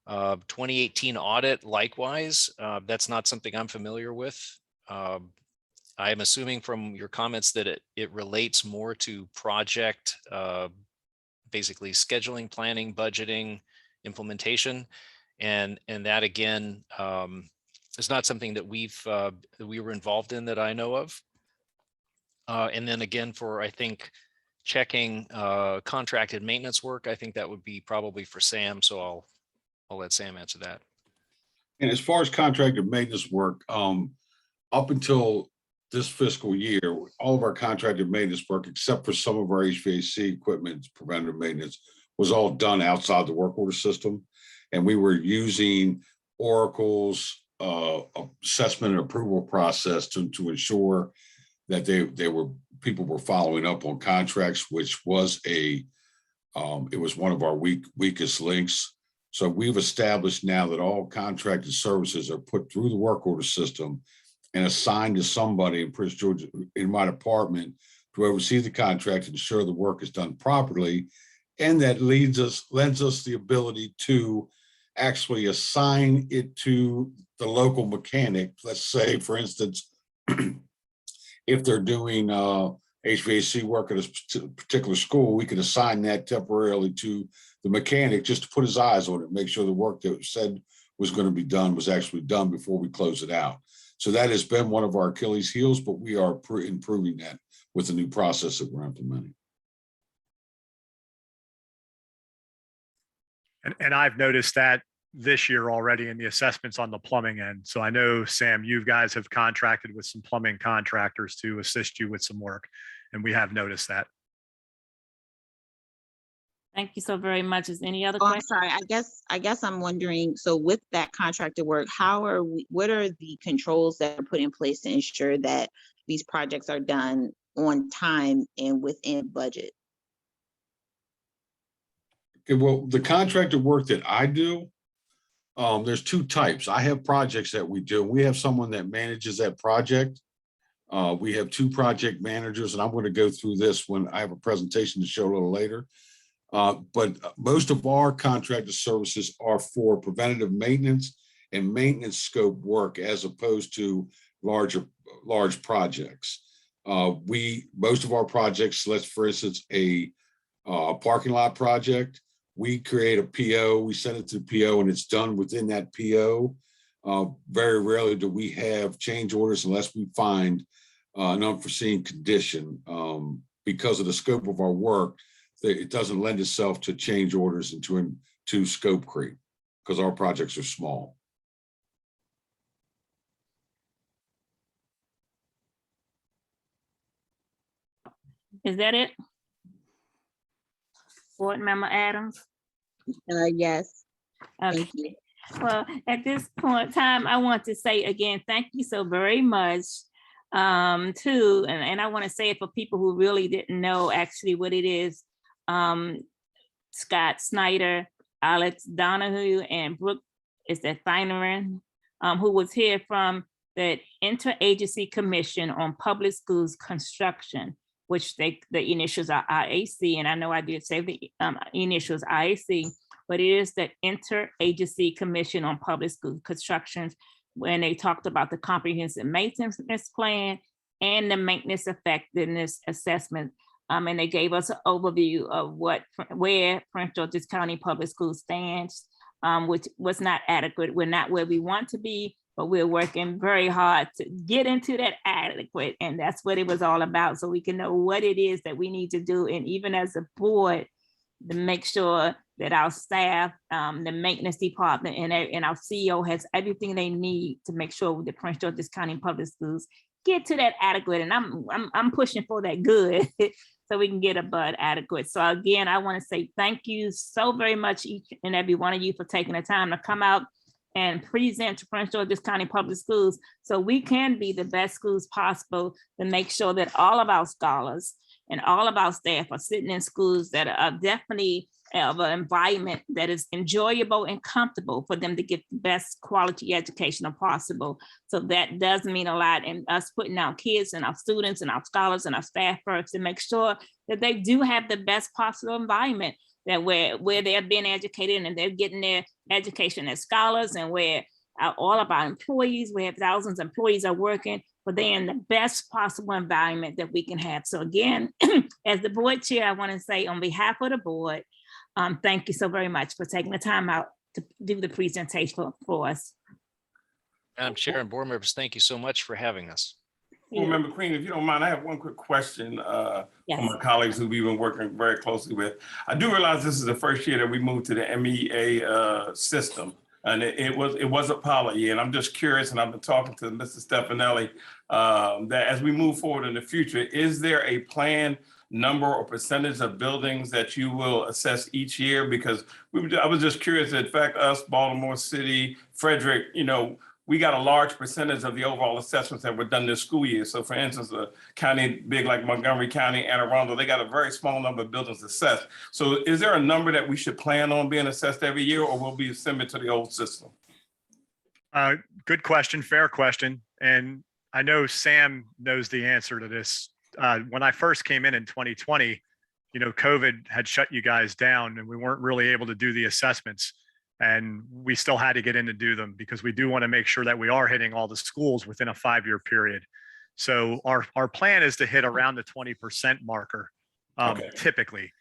2018 audit, likewise, that's not something I'm familiar with. I am assuming from your comments that it relates more to project, basically scheduling, planning, budgeting, implementation, and that again is not something that we were involved in that I know of. And then again, for I think checking contracted maintenance work, I think that would be probably for Sam. So I'll let Sam answer that. And as far as contracted maintenance work, up until this fiscal year, all of our contracted maintenance work, except for some of our HVAC equipment, preventative maintenance, was all done outside the work order system. And we were using Oracle's assessment and approval process to ensure that people were following up on contracts, which was it was one of our weakest links. So we've established now that all contracted services are put through the work order system and assigned to somebody in Prince George, in my department, to oversee the contract and ensure the work is done properly. And that lends us the ability to actually assign it to the local mechanic. Let's say, for instance, if they're doing HVAC work at a particular school, we could assign that temporarily to the mechanic just to put his eyes on it, make sure the work that was said was going to be done was actually done before we close it out. So that has been one of our Achilles heels, but we are improving that with the new process that we're implementing. And I've noticed that this year already in the assessments on the plumbing end. So I know, Sam, you guys have contracted with some plumbing contractors to assist you with some work, and we have noticed that. Thank you so very much. Is any other Oh, I'm questions? sorry. I guess I'm wondering, so with that contractor work, what are the controls that are put in place to ensure that these projects are done on time and within budget? Okay, well, the contractor work that I do, there's two types. I have projects that we do. We have someone that manages that project. We have two project managers, and I'm going to go through this when I have a presentation to show a little later. But most of our contractor services are for preventative maintenance and maintenance scope work as opposed to large projects. Most of our projects, let's for instance, a parking lot project, we create a PO, we send it to the PO, and it's done within that PO. Very rarely do we have change orders unless we find an unforeseen condition. Because of the scope of our work, it doesn't lend itself to change orders and to scope creep because our projects are small. Is that it? Board Member Adams? Yes, Okay. thank you. Well, at this point in time, I want to say again, thank you so very much too. And I want to say it for people who really didn't know actually what it is. Scott Snyder, Alex Donahue, and Brooke is that Fineran, who was here from the Interagency Commission on Public Schools Construction, which the initials are IAC, and I know I did say the initials IAC, but it is the Interagency Commission on Public School Construction, when they talked about the comprehensive maintenance plan and the maintenance effectiveness assessment. And they gave us an overview of where Prince George's County Public Schools stands, which was not adequate. We're not where we want to be, but we're working very hard to get into that adequate. And that's what it was all about. So we can know what it is that we need to do. And even as a board, to make sure that our staff, the maintenance department and our CEO has everything they need to make sure the Prince George's County Public Schools get to that adequate. And I'm pushing for that good so we can get above adequate. So again, I want to say thank you so very much, each and every one of you, for taking the time to come out and present to Prince George's County Public Schools so we can be the best schools possible to make sure that all of our scholars and all of our staff are sitting in schools that are definitely of an environment that is enjoyable and comfortable for them to get the best quality education possible. So that does mean a lot, and us putting our kids and our students and our scholars and our staff first to make sure that they do have the best possible environment, that where they're being educated and they're getting their education as scholars, and where all of our employees, we have thousands of employees are working, but they're in the best possible environment that we can have. So again, as the board chair, I want to say on behalf of the board, thank you so very much for taking the time out to do the presentation for us. Madam Chair and board members, thank you so much for having us. Well, Member Queen, if you don't mind, I have one quick question Yes. from my colleagues who we've been working very closely with. I do realize this is the first year that we moved to the MEA system, and it was a pilot year. And I'm just curious, and I've been talking to Mr. Stefanelli, that as we move forward in the future, is there a planned number or percentage of buildings that you will assess each year? Because I was just curious. In fact, us, Baltimore City, Frederick, we got a large percentage of the overall assessments that were done this school year. So for instance, a county big like Montgomery County, Anne Arundel, they got a very small number of buildings assessed. So is there a number that we should plan on being assessed every year, or will be similar to the old system? Good question, fair question. And I know Sam knows the answer to this. When I first came in 2020, COVID had shut you guys down and we weren't really able to do the assessments. And we still had to get in to do them because we do want to make sure that we are hitting all the schools within a 5-year period. So our plan is to hit around the 20% marker, typically.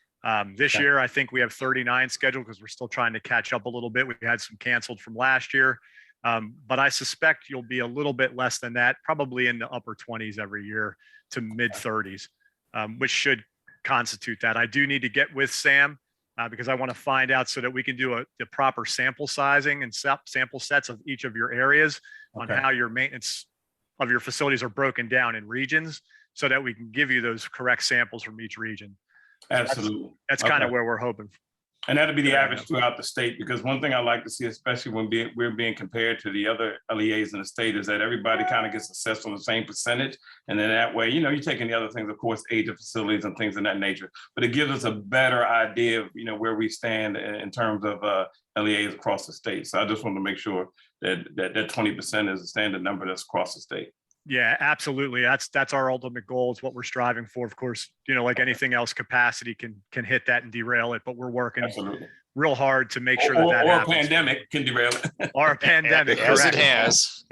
This year, I think we have 39 scheduled because we're still trying to catch up a little bit. We had some canceled from last year. But I suspect you'll be a little bit less than that, probably in the upper 20s every year to mid 30s, which should constitute that. I do need to get with Sam because I want to find out so that we can do the proper sample sizing and sample sets of each of your areas on how your maintenance of your facilities are broken down in regions so that we can give you those correct samples from each region. Absolutely. That's kind of where we're hoping. And that'll be the average throughout the state, because one thing I like to see, especially when we're being compared to the other LEAs in the state, is that everybody kind of gets assessed on the same percentage. And then that way, you're taking the other things, of course, age of facilities and things of that nature, but it gives us a better idea of, where we stand in terms of LEAs across the state. So I just want to make sure that 20% is a standard number that's across the state. Yeah, absolutely. That's our ultimate goal. It's what we're striving for. Of course, like anything else, capacity can hit that and derail it, but we're working real hard to make sure that or happens. A pandemic can derail it. Or a pandemic, as correct. it has.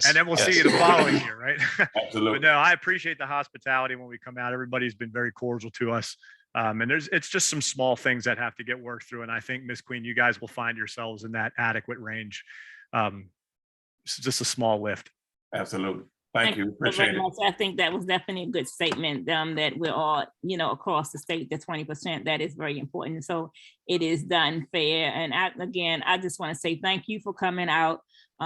And then we'll see you the following year, right? Absolutely. But no, I appreciate the hospitality when we come out. Everybody's been very cordial to us. And it's just some small things that have to get worked through. And I think, Ms. Queen, you guys will find yourselves in that adequate range. It's just a small lift. Absolutely. Thank you. Appreciate it. I think that was definitely a good statement, that we're all, across the state, the 20%, that is very important. So it is done fair. And I just want to say thank you for coming out.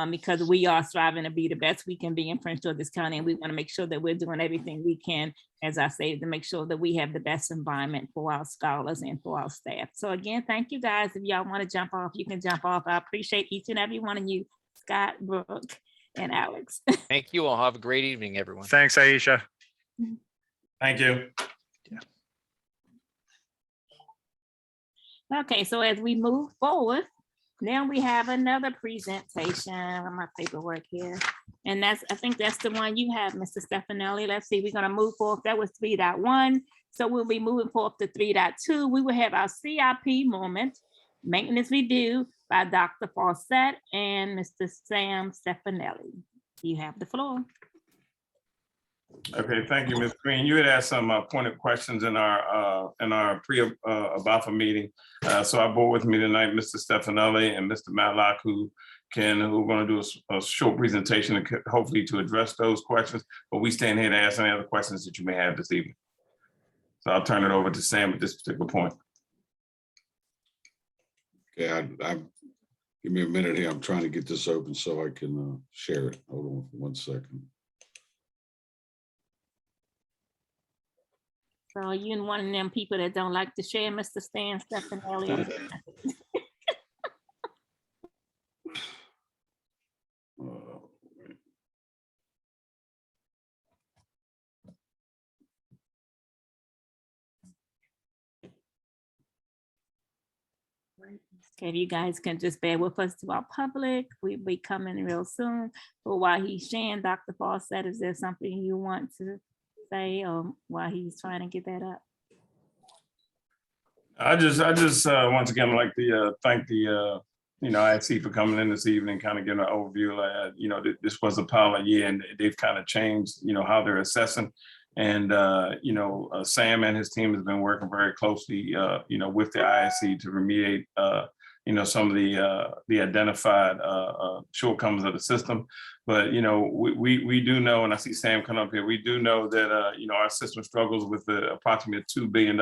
because we are striving to be the best we can be in Prince George's County. And we want to make sure that we're doing everything we can, as I say, to make sure that we have the best environment for our scholars and for our staff. So again, thank you guys. If y'all want to jump off, you can jump off. I appreciate each and every one of you, Scott, Brooke, and Alex. Thank you all. Have a great evening, everyone. Thanks, Aisha. Thank you. Okay, so as we move forward, now we have another presentation on my paperwork here. And that's, I think that's the one you have, Mr. Stefanelli. Let's see, we're gonna move forward. That was 3.1. So we'll be moving forward to 3.2. We will have our CIP moment, maintenance review by Dr. Fawcett and Mr. Sam Stefanelli. You have the floor. Okay, thank you, Ms. Green. You had asked some pointed questions in our pre-ABAFA meeting. So I brought with me tonight Mr. Stefanelli and Mr. Matlock, who are going to do a short presentation and hopefully to address those questions. But we stand here to answer any other questions that you may have this evening. So I'll turn it over to Sam at this particular point. Okay, give me a minute here. I'm trying to get this open so I can share it. Hold on for 1 second. So are you one of them people that don't like to share, Mr. Stan Stefanelli? Okay, if you guys can just bear with us to our public, we'll be coming real soon. But while he's sharing, Dr. Fawcett, is there something you want to say while he's trying to get that up? I just once again like to thank the IAC for coming in this evening, kind of getting an overview. This was a pilot year, and they've kind of changed, how they're assessing. And Sam and his team has been working very closely, with the IAC to remediate, some of the identified shortcomings of the system. But we do know, and I see Sam come up here. We do know that our system struggles with the approximately $2 billion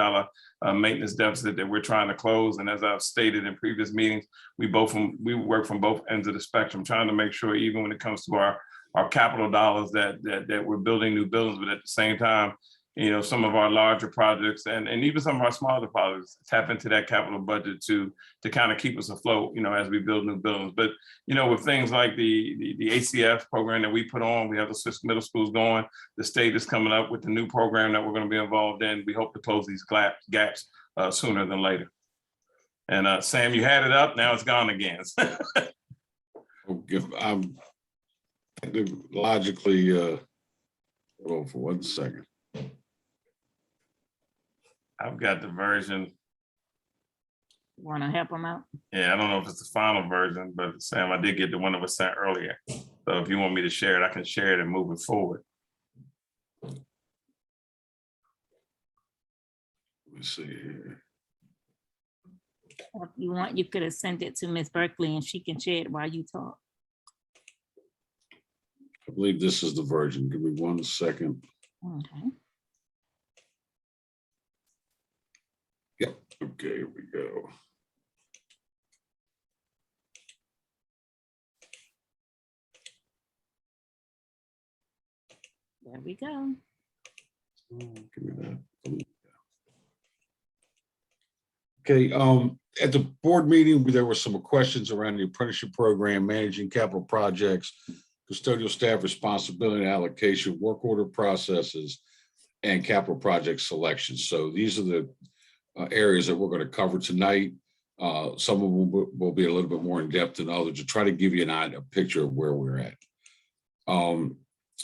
maintenance deficit that we're trying to close. And as I've stated in previous meetings, we work from both ends of the spectrum, trying to make sure, even when it comes to our capital dollars, that we're building new buildings, but at the same time, some of our larger projects and even some of our smaller projects tap into that capital budget to kind of keep us afloat, as we build new buildings. But, with things like the ACF program that we put on, we have the 6 middle schools going. The state is coming up with the new program that we're going to be involved in. We hope to close these gaps sooner than later. And Sam, you had it up, now it's gone again. I'm logically, hold on for 1 second. I've got the version. Want to help them out? Yeah, I don't know if it's the final version, but Sam, I did get the one that was sent earlier. So if you want me to share it, I can share it and move it forward. Let me see here. If you want, you could have sent it to Ms. Berkeley and she can share it while you talk. I believe this is the version. Give me 1 second. Okay. Yep. Okay, here we go. There we go. Give me that. Okay, at the board meeting, there were some questions around the apprenticeship program, managing capital projects, custodial staff responsibility and allocation, work order processes, and capital project selection. So these are the areas that we're going to cover tonight. Some of them will be a little bit more in depth than others to try to give you a picture of where we're at.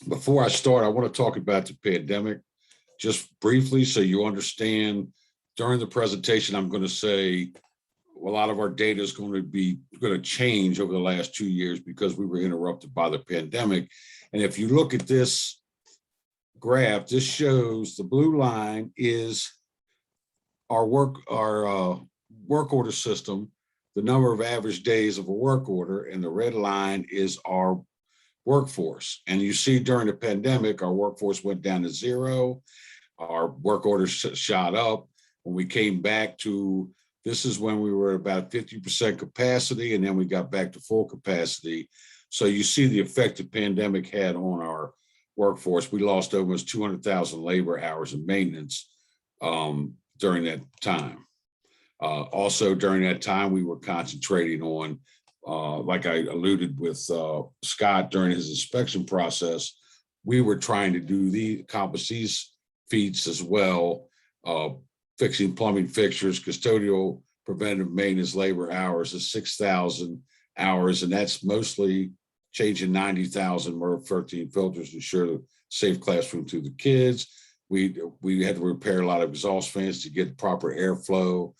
Before I start, I want to talk about the pandemic just briefly so you understand. During the presentation, I'm going to say a lot of our data is going to change over the last 2 years because we were interrupted by the pandemic. And if you look at this graph, this shows the blue line is our work order system, the number of average days of a work order, and the red line is our workforce. And you see during the pandemic, our workforce went down to 0. Our work orders shot up. When we came back to, this is when we were about 50% capacity, and then we got back to full capacity. So you see the effect the pandemic had on our workforce. We lost almost 200,000 labor hours in maintenance during that time. Also during that time, we were concentrating on, like I alluded with Scott during his inspection process, we were trying to accomplish these feats as well, fixing plumbing fixtures, custodial preventive maintenance labor hours is 6,000 hours, and that's mostly changing 90,000 MERV 13 filters to ensure the safe classroom to the kids. We had to repair a lot of exhaust fans to get proper airflow,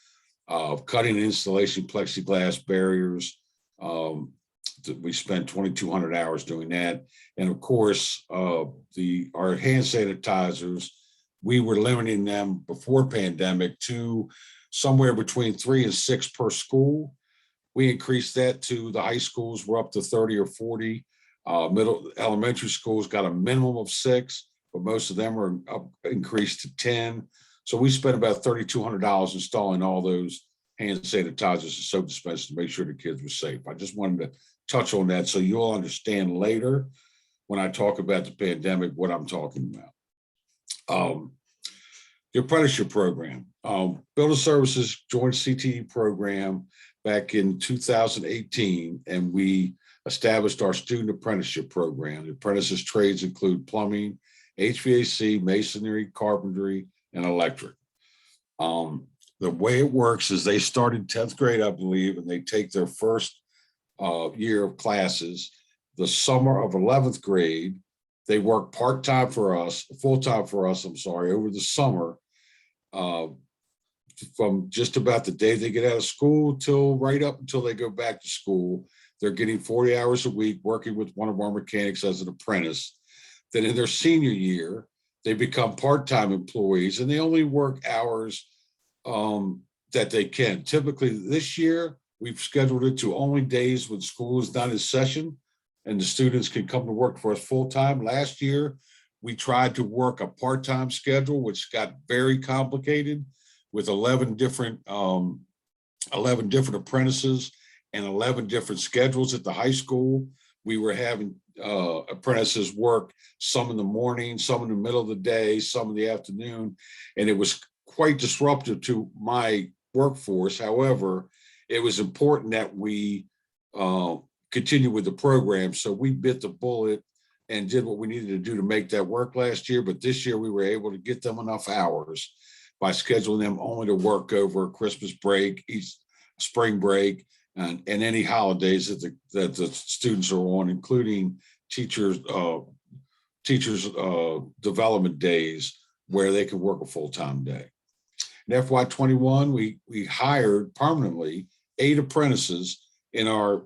cutting and installation plexiglass barriers. We spent 2,200 hours doing that. And of course, our hand sanitizers, we were limiting them before pandemic to somewhere between 3 and 6 per school. We increased that to the high schools, we're up to 30 or 40. Elementary schools got a minimum of 6, but most of them are increased to 10. So we spent about $3,200 installing all those hand sanitizers and soap dispensers to make sure the kids were safe. I just wanted to touch on that so you'll understand later when I talk about the pandemic what I'm talking about. The apprenticeship program. Building Services joined CTE program back in 2018, and we established our student apprenticeship program. The apprentices trades include plumbing, HVAC, masonry, carpentry, and electric. The way it works is they start in 10th grade, I believe, and they take their first year of classes. The summer of 11th grade, they work part-time for us, full-time for us, over the summer, from just about the day they get out of school till right up until they go back to school. They're getting 40 hours a week working with one of our mechanics as an apprentice. Then in their senior year, they become part-time employees and they only work hours that they can. Typically this year, we've scheduled it to only days when school is not in session and the students can come to work for us full-time. Last year, we tried to work a part-time schedule, which got very complicated with 11 different apprentices and 11 different schedules at the high school. We were having apprentices work some in the morning, some in the middle of the day, some in the afternoon, and it was quite disruptive to my workforce. However, it was important that we continue with the program. So we bit the bullet and did what we needed to do to make that work last year. But this year we were able to get them enough hours by scheduling them only to work over Christmas break, spring break, and any holidays that the students are on, including teachers development days where they can work a full-time day. In FY21, we hired permanently 8 apprentices in our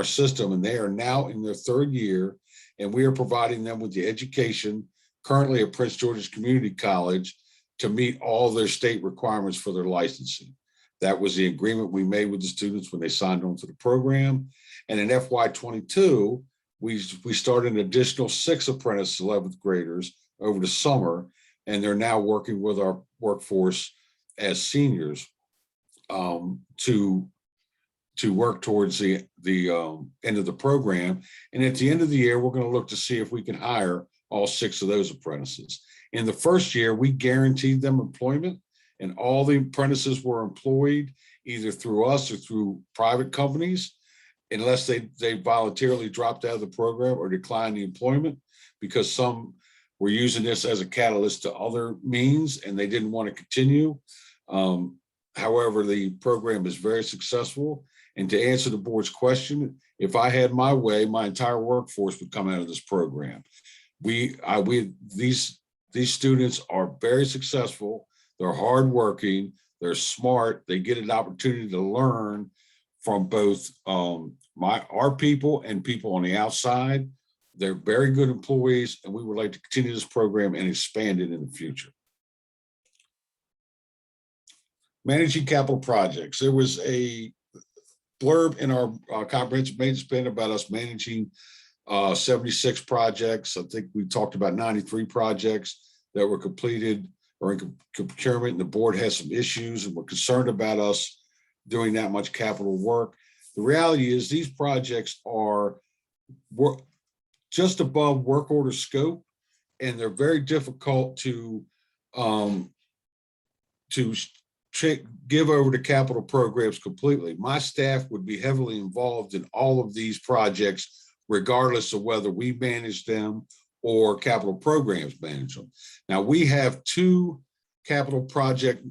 system, and they are now in their 3rd year, and we are providing them with the education currently at Prince George's Community College to meet all their state requirements for their licensing. That was the agreement we made with the students when they signed on to the program. And in FY22, we started an additional 6 apprentice 11th graders over the summer, and they're now working with our workforce as seniors to work towards the end of the program. And at the end of the year, we're going to look to see if we can hire all 6 of those apprentices. In the first year, we guaranteed them employment, and all the apprentices were employed either through us or through private companies, unless they voluntarily dropped out of the program or declined the employment, because some were using this as a catalyst to other means and they didn't want to continue. However, the program is very successful. And to answer the board's question, if I had my way, my entire workforce would come out of this program. These students are very successful. They're hardworking. They're smart. They get an opportunity to learn from both our people and people on the outside. They're very good employees, and we would like to continue this program and expand it in the future. Managing capital projects. There was a blurb in our comprehensive maintenance plan about us managing 76 projects. I think we talked about 93 projects that were completed or in procurement, and the board has some issues and we're concerned about us doing that much capital work. The reality is these projects are work just above work order scope, and they're very difficult to give over to capital programs completely. My staff would be heavily involved in all of these projects, regardless of whether we manage them or capital programs manage them. Now, we have two project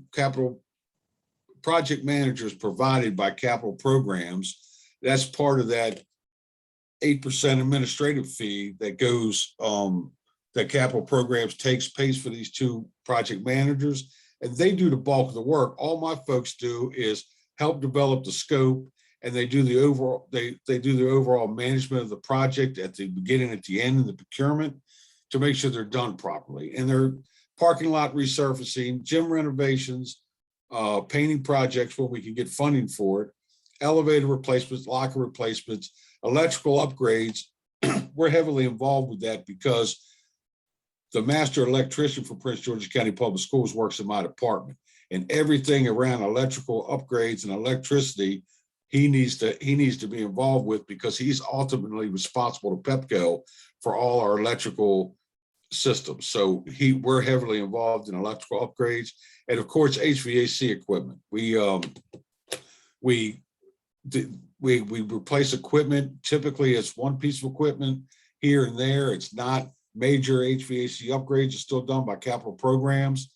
managers provided by capital programs. That's part of that 8% administrative fee that goes, that capital programs pays for these two project managers, and they do the bulk of the work. All my folks do is help develop the scope, and they do the overall, they do the overall management of the project at the beginning, at the end, and the procurement to make sure they're done properly. And they're parking lot resurfacing, gym renovations, painting projects where we can get funding for it, elevator replacements, locker replacements, electrical upgrades. We're heavily involved with that because the master electrician for Prince George's County Public Schools works in my department, and everything around electrical upgrades and electricity, he needs to be involved with, because he's ultimately responsible to PEPCO for all our electrical systems. So we're heavily involved in electrical upgrades, and of course HVAC equipment. We replace equipment. Typically it's one piece of equipment here and there. It's not major HVAC upgrades. Are still done by capital programs,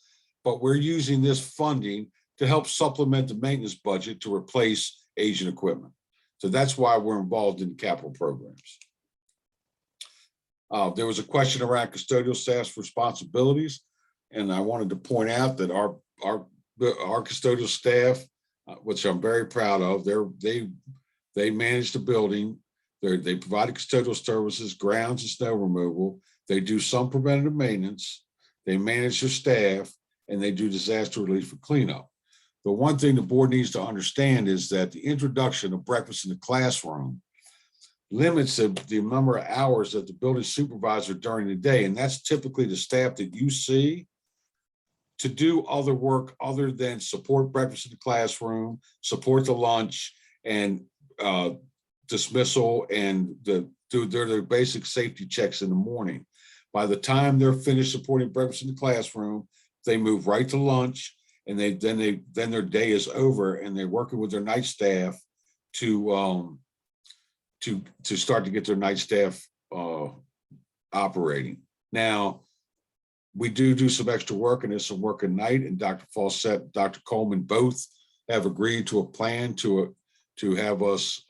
but we're using this funding to help supplement the maintenance budget to replace aging equipment. So that's why we're involved in capital programs. There was a question around custodial staff's responsibilities, and I wanted to point out that our custodial staff, which I'm very proud of, they manage the building. They provide custodial services, grounds and snow removal. They do some preventative maintenance. They manage their staff, and they do disaster relief for cleanup. The one thing the board needs to understand is that the introduction of breakfast in the classroom limits the number of hours that the building supervisor during the day, and that's typically the staff that you see, to do other work other than support breakfast in the classroom, support the lunch, and dismissal, and do their basic safety checks in the morning. By the time they're finished supporting breakfast in the classroom, they move right to lunch, and then their day is over, and they're working with their night staff to start to get their night staff operating. Now, we do some extra work, and there's some work at night, and Dr. Fawcett, Dr. Coleman both have agreed to a plan to have us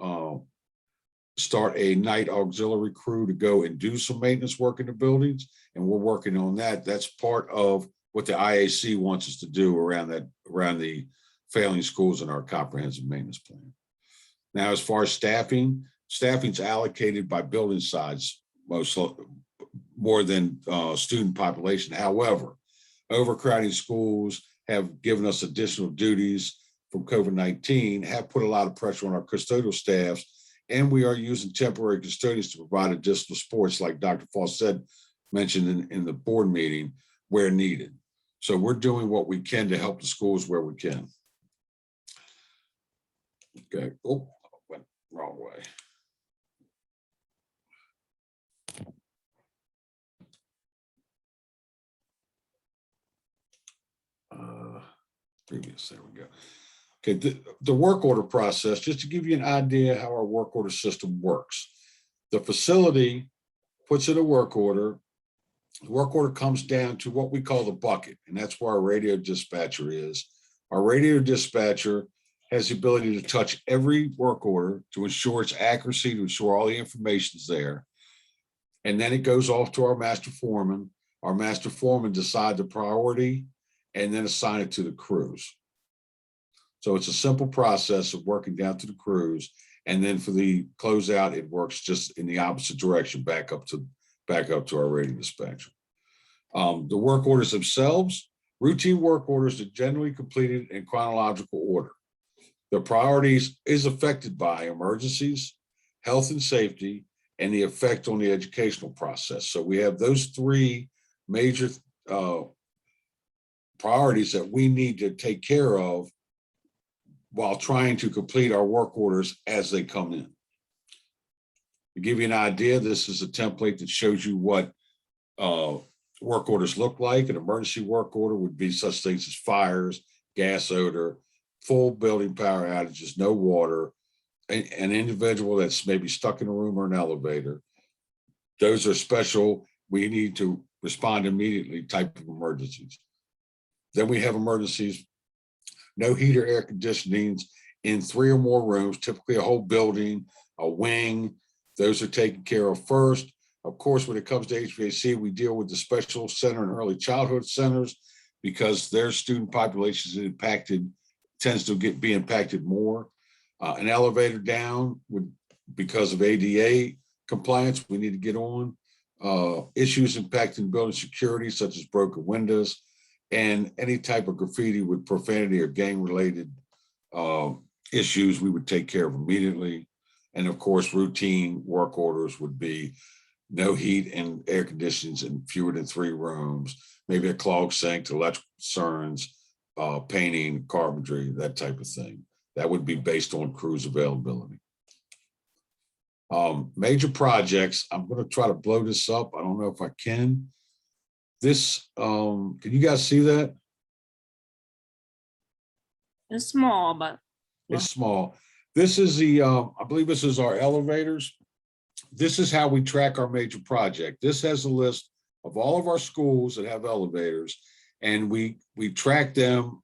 start a night auxiliary crew to go and do some maintenance work in the buildings, and we're working on that. That's part of what the IAC wants us to do around the failing schools in our comprehensive maintenance plan. Now, as far as staffing's allocated by building size more than student population. However, overcrowding schools have given us additional duties from COVID-19, have put a lot of pressure on our custodial staffs, and we are using temporary custodians to provide additional supports, like Dr. Fawcett mentioned in the board meeting, where needed. So we're doing what we can to help the schools where we can. Okay. Oh, I went wrong way. Previous, there we go. Okay, the work order process, just to give you an idea how our work order system works. The facility puts in a work order. The work order comes down to what we call the bucket, and that's where our radio dispatcher is. Our radio dispatcher has the ability to touch every work order to ensure its accuracy, to ensure all the information is there. And then it goes off to our master foreman. Our master foreman decides the priority and then assign it to the crews. So it's a simple process of working down to the crews. And then for the closeout, it works just in the opposite direction, back up to our radio dispatcher. The work orders themselves, routine work orders are generally completed in chronological order. The priorities is affected by emergencies, health and safety, and the effect on the educational process. So we have those three major priorities that we need to take care of while trying to complete our work orders as they come in. To give you an idea, this is a template that shows you what work orders look like. An emergency work order would be such things as fires, gas odor, full building power outages, no water, an individual that's maybe stuck in a room or an elevator. Those are special, we need to respond immediately type of emergencies. Then we have emergencies, no heat or air conditionings in 3 or more rooms, typically a whole building, a wing. Those are taken care of first. Of course, when it comes to HVAC, we deal with the special center and early childhood centers because their student population is impacted, tends to be impacted more. An elevator down would, because of ADA compliance, we need to get on. Issues impacting building security, such as broken windows, and any type of graffiti with profanity or gang-related issues, we would take care of immediately. And of course, routine work orders would be no heat and air conditionings in fewer than 3 rooms, maybe a clogged sink, electrical concerns, painting, carpentry, that type of thing. That would be based on crews availability. Major projects, I'm going to try to blow this up. I don't know if I can. This, can you guys see that? It's small, but. It's small. This is the, I believe this is our elevators. This is how we track our major project. This has a list of all of our schools that have elevators, and we track them.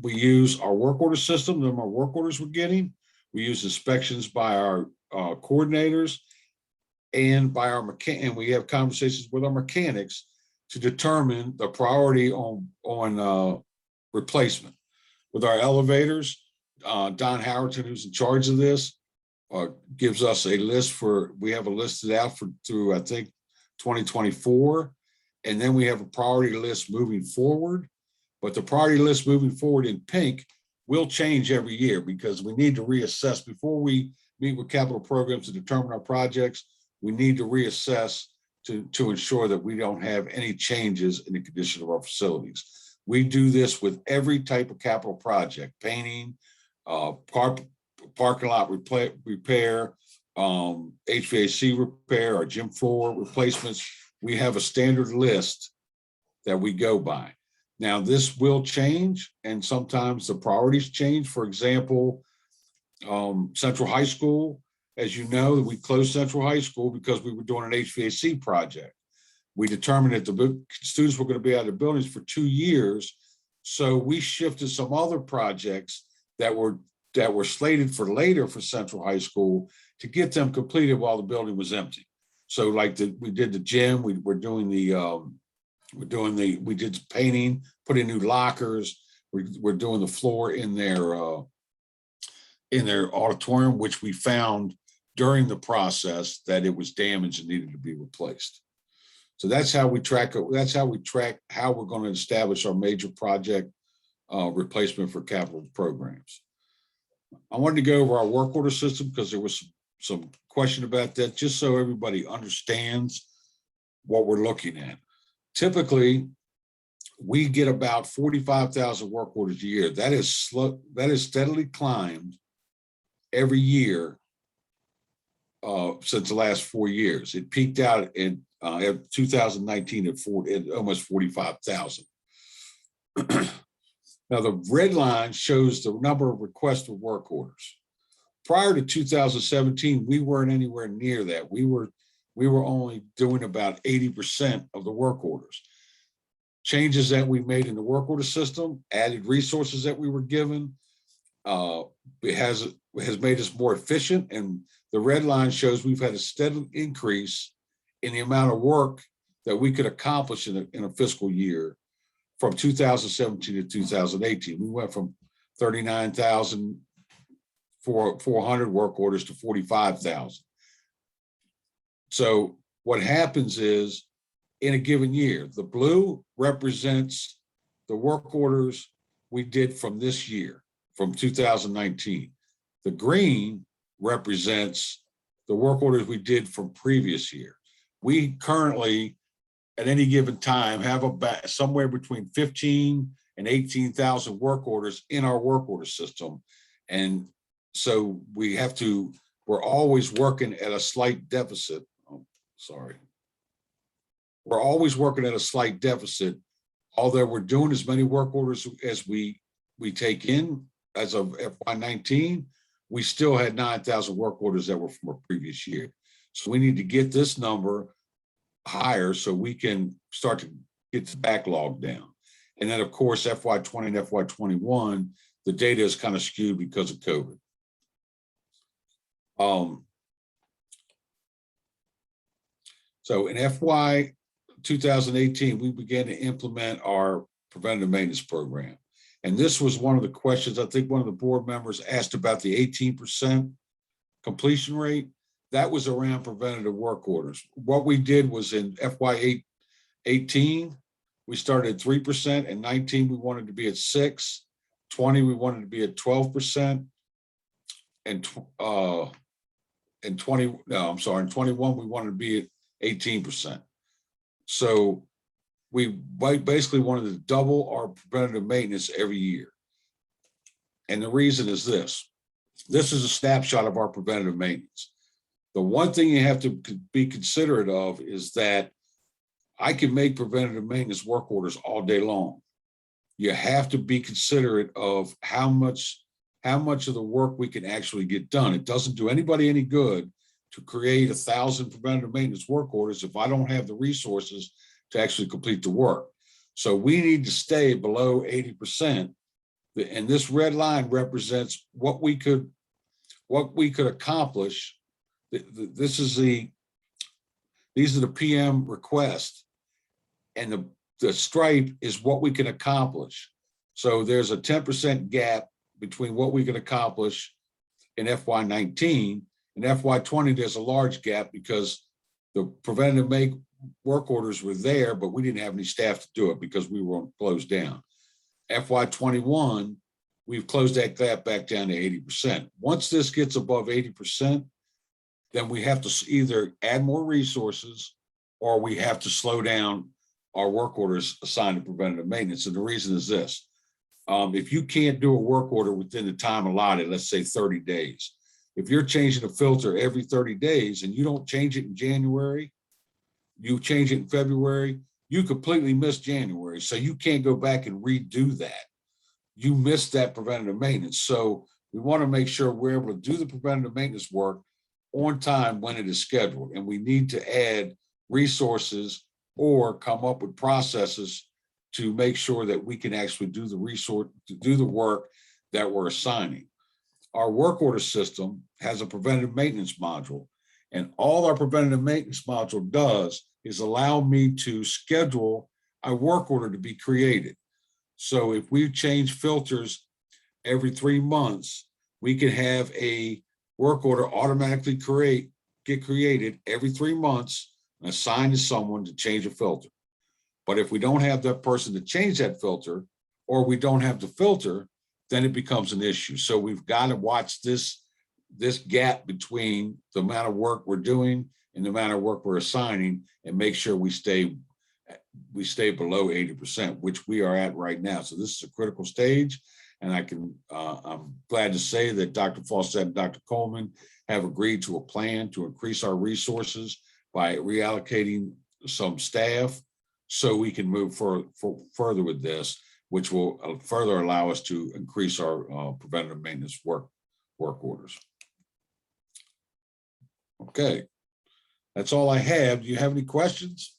We use our work order system, the number of work orders we're getting. We use inspections by our coordinators and by our and we have conversations with our mechanics to determine the priority on replacement. With our elevators, Don Howerton, who's in charge of this, gives us a list for, we have a listed out through I think 2024, and then we have a priority list moving forward. But the priority list moving forward in pink will change every year because we need to reassess before we meet with capital programs to determine our projects. We need to reassess to ensure that we don't have any changes in the condition of our facilities. We do this with every type of capital project: painting, parking lot repair, HVAC repair, our gym floor replacements. We have a standard list that we go by. Now, this will change, and sometimes the priorities change. For example, Central High School, as you know, we closed Central High School because we were doing an HVAC project. We determined that the students were going to be out of the buildings for 2 years, so we shifted some other projects that were slated for later for Central High School to get them completed while the building was empty. So, like we did the gym, we did painting, put in new lockers. We're doing the floor in their auditorium, which we found during the process that it was damaged and needed to be replaced. So that's how we track it. That's how we track how we're going to establish our major project replacement for capital programs. I wanted to go over our work order system because there was some question about that, just so everybody understands what we're looking at. Typically, we get about 45,000 work orders a year. That is steadily climbed every year since the last 4 years. It peaked out in 2019 at almost 45,000. Now, the red line shows the number of requests for work orders. Prior to 2017, we weren't anywhere near that. We were only doing about 80% of the work orders. Changes that we made in the work order system, added resources that we were given, it has made us more efficient. And the red line shows we've had a steady increase in the amount of work that we could accomplish in a fiscal year from 2017 to 2018. We went from 39,400 work orders to 45,000. So what happens is, in a given year, the blue represents the work orders we did from this year, from 2019. The green represents the work orders we did from previous year. We currently, at any given time, have about somewhere between 15 and 18,000 work orders in our work order system. And so we have to we're always working at a slight deficit. Oh, sorry. We're always working at a slight deficit, although we're doing as many work orders as we take in. As of FY19, we still had 9,000 work orders that were from a previous year. So we need to get this number higher so we can start to get the backlog down. And then of course, FY20 and FY21, the data is kind of skewed because of COVID. So in FY 2018, we began to implement our preventative maintenance program. And this was one of the questions, I think one of the board members asked about the 18% completion rate. That was around preventative work orders. What we did was in FY 18, we started at 3%, and 19, we wanted to be at 6, 20, we wanted to be at 12%, and 20, no, I'm sorry, in 21, we wanted to be at 18%. So we basically wanted to double our preventative maintenance every year. And the reason is this. This is a snapshot of our preventative maintenance. The one thing you have to be considerate of is that I can make preventative maintenance work orders all day long. You have to be considerate of how much of the work we can actually get done. It doesn't do anybody any good to create 1,000 preventative maintenance work orders if I don't have the resources to actually complete the work. So we need to stay below 80%. And this red line represents what we could accomplish. These are the PM requests, and the stripe is what we can accomplish. So there's a 10% gap between what we can accomplish in FY19 and FY20. There's a large gap because the preventative work orders were there, but we didn't have any staff to do it because we were closed down. FY21, we've closed that gap back down to 80%. Once this gets above 80%, then we have to either add more resources or we have to slow down our work orders assigned to preventative maintenance. And the reason is this. If you can't do a work order within the time allotted, let's say 30 days, if you're changing a filter every 30 days and you don't change it in January, you change it in February, you completely miss January. So you can't go back and redo that. You missed that preventative maintenance. So we want to make sure we're able to do the preventative maintenance work on time when it is scheduled. And we need to add resources or come up with processes to make sure that we can actually do the work that we're assigning. Our work order system has a preventative maintenance module, and all our preventative maintenance module does is allow me to schedule a work order to be created. So if we change filters every 3 months, we can have a work order automatically get created every 3 months and assigned to someone to change a filter. But if we don't have that person to change that filter, or we don't have the filter, then it becomes an issue. So we've got to watch this gap between the amount of work we're doing and the amount of work we're assigning, and make sure we stay below 80%, which we are at right now. So this is a critical stage. And I'm glad to say that Dr. Fawcett and Dr. Coleman have agreed to a plan to increase our resources by reallocating some staff so we can move further with this, which will further allow us to increase our preventative maintenance work orders. Okay, that's all I have. Do you have any questions?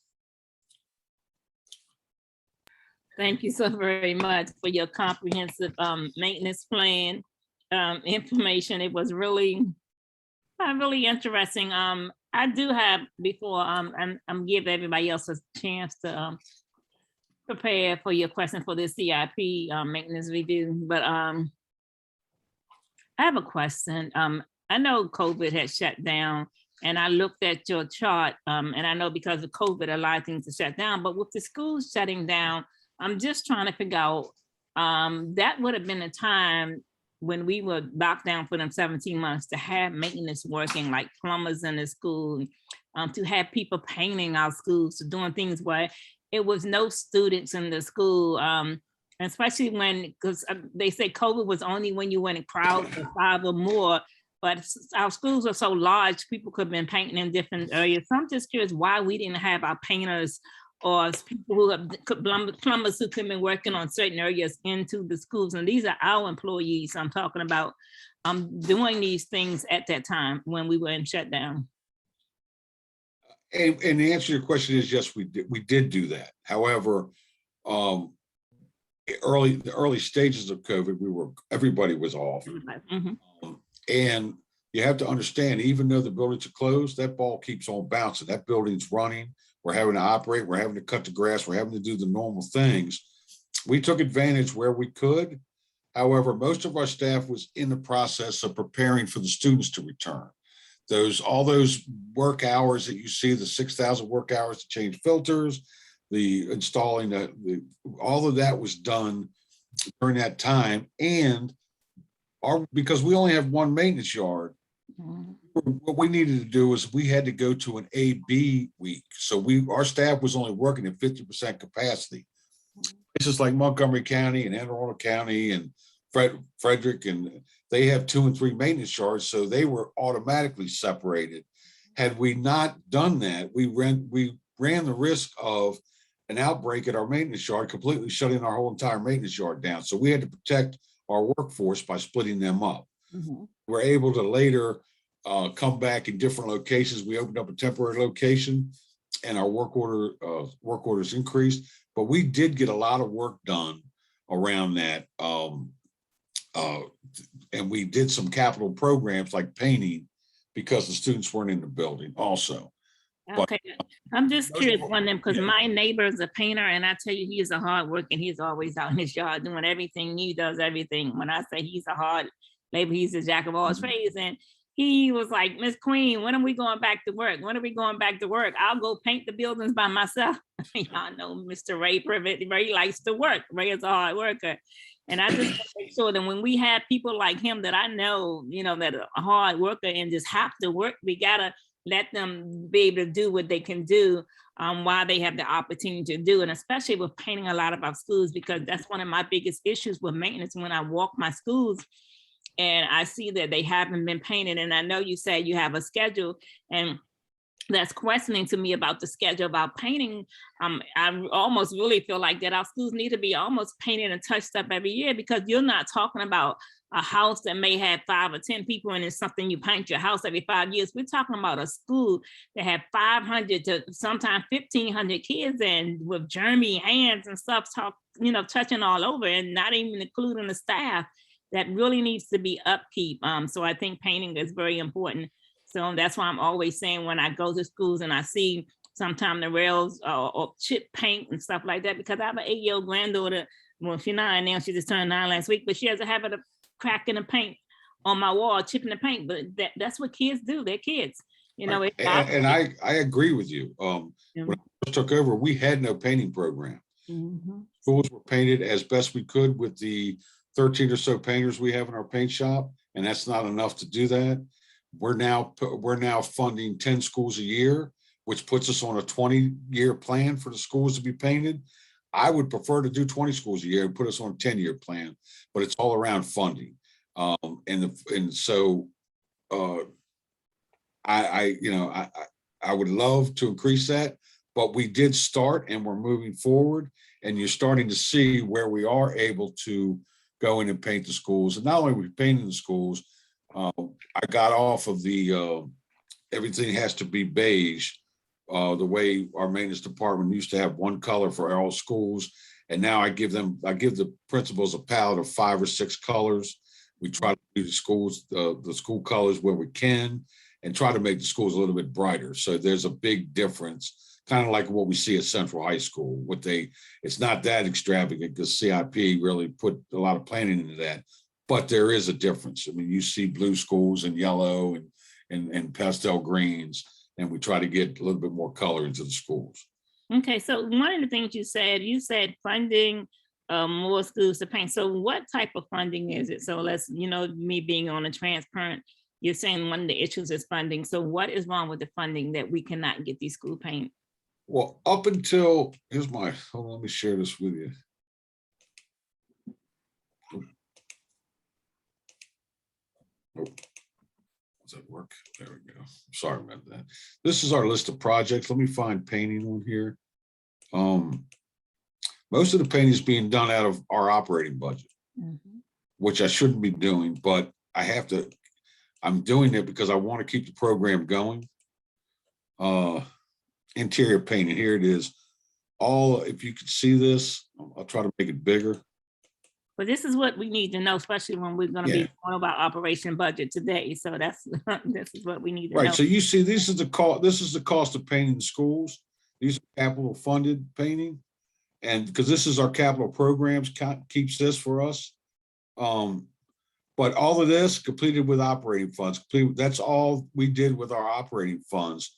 Thank you so very much for your comprehensive maintenance plan information. It was really interesting. I do have, before I'm give everybody else a chance to prepare for your question for the CIP maintenance review, but I have a question. I know COVID had shut down, and I looked at your chart, and I know because of COVID, a lot of things are shut down, but with the schools shutting down, I'm just trying to figure out, that would have been a time when we were locked down for them 17 months to have maintenance working, like plumbers in the school, to have people painting our schools, to doing things where it was no students in the school, especially when, because they say COVID was only when you went in crowds of 5 or more. but our schools are so large, people could have been painting in different areas. So I'm just curious why we didn't have our painters or people who have plumbers who could have been working on certain areas into the schools. And these are our employees I'm talking about doing these things at that time when we were in shutdown. And the answer to your question is yes, we did do that. However, the early stages of COVID, everybody was off. And you have to understand, even though the buildings are closed, that ball keeps on bouncing. That building's running. We're having to operate. We're having to cut the grass. We're having to do the normal things. We took advantage where we could. However, most of our staff was in the process of preparing for the students to return. All those work hours that you see, the 6,000 work hours to change filters, the installing, all of that was done during that time. And because we only have one maintenance yard, what we needed to do is we had to go to an A-B week. So our staff was only working at 50% capacity. Places like Montgomery County and Anne Arundel County and Frederick, and they have 2 and 3 maintenance yards, so they were automatically separated. Had we not done that, we ran the risk of an outbreak at our maintenance yard, completely shutting our whole entire maintenance yard down. So we had to protect our workforce by splitting them up. We're able to later come back in different locations. We opened up a temporary location and our work orders increased, but we did get a lot of work done around that. And we did some capital programs like painting because the students weren't in the building also. Okay, I'm just curious one of them because my neighbor is a painter, and I tell you, he is a hard worker, and he's always out in his yard doing everything. He does everything. When I say he's a hard labor, he's a jack of all trades. And he was like, Miss Queen, when are we going back to work? When are we going back to work? I'll go paint the buildings by myself. Y'all know Mr. Ray Privet. Ray likes to work. Ray is a hard worker. And I just make sure that when we have people like him that I know, that are a hard worker and just have to work, we gotta let them be able to do what they can do while they have the opportunity to do. And especially with painting a lot of our schools, because that's one of my biggest issues with maintenance when I walk my schools and I see that they haven't been painted. And I know you said you have a schedule, and that's questioning to me about the schedule about painting. I almost really feel like that our schools need to be almost painted and touched up every year, because you're not talking about a house that may have 5 or 10 people and it's something you paint your house every 5 years. We're talking about a school that have 500 to sometimes 1,500 kids, and with germy hands and stuff, touching all over, and not even including the staff. That really needs to be upkeep. So I think painting is very important. So that's why I'm always saying when I go to schools and I see sometimes the rails or chip paint and stuff like that, because I have an 8-year-old granddaughter. Well, she's 9 now, she just turned 9 last week, but she has a habit of cracking the paint on my wall, chipping the paint. But that's what kids do. They're kids, Right. And I agree with you. When I first took over, we had no painting program. Schools were painted as best we could with the 13 or so painters we have in our paint shop, and that's not enough to do that. We're now funding 10 schools a year, which puts us on a 20-year plan for the schools to be painted. I would prefer to do 20 schools a year and put us on a 10-year plan, but it's all around funding. So I would love to increase that, but we did start and we're moving forward, and you're starting to see where we are able to go in and paint the schools. And not only are we painting the schools, I got off of the everything has to be beige, the way our maintenance department used to have one color for all schools. And now I give the principals a palette of 5 or 6 colors. We try to do the school colors where we can, and try to make the schools a little bit brighter. So there's a big difference, kind of like what we see at Central High School. It's not that extravagant because CIP really put a lot of planning into that, but there is a difference. I mean, you see blue schools and yellow and pastel greens, and we try to get a little bit more color into the schools. Okay, so one of the things you said funding more schools to paint. So what type of funding is it? So me being on a transparent, you're saying one of the issues is funding. So what is wrong with the funding that we cannot get these school paint? Well, up until, hold on, let me share this with you. Does that work? There we go. Sorry about that. This is our list of projects. Let me find painting on here. Most of the painting is being done out of our operating budget, which I shouldn't be doing, but I have to. I'm doing it because I want to keep the program going. Interior painting, here it is. If you could see this, I'll try to make it bigger. But this is what we need to know, especially when we're going to be talking about operation budget today. So that's this is what we need to know. Right. So you see, this is the cost. This is the cost of painting the schools. These are capital funded painting, and because this is our capital programs keeps this for us. But all of this completed with operating funds. That's all we did with our operating funds.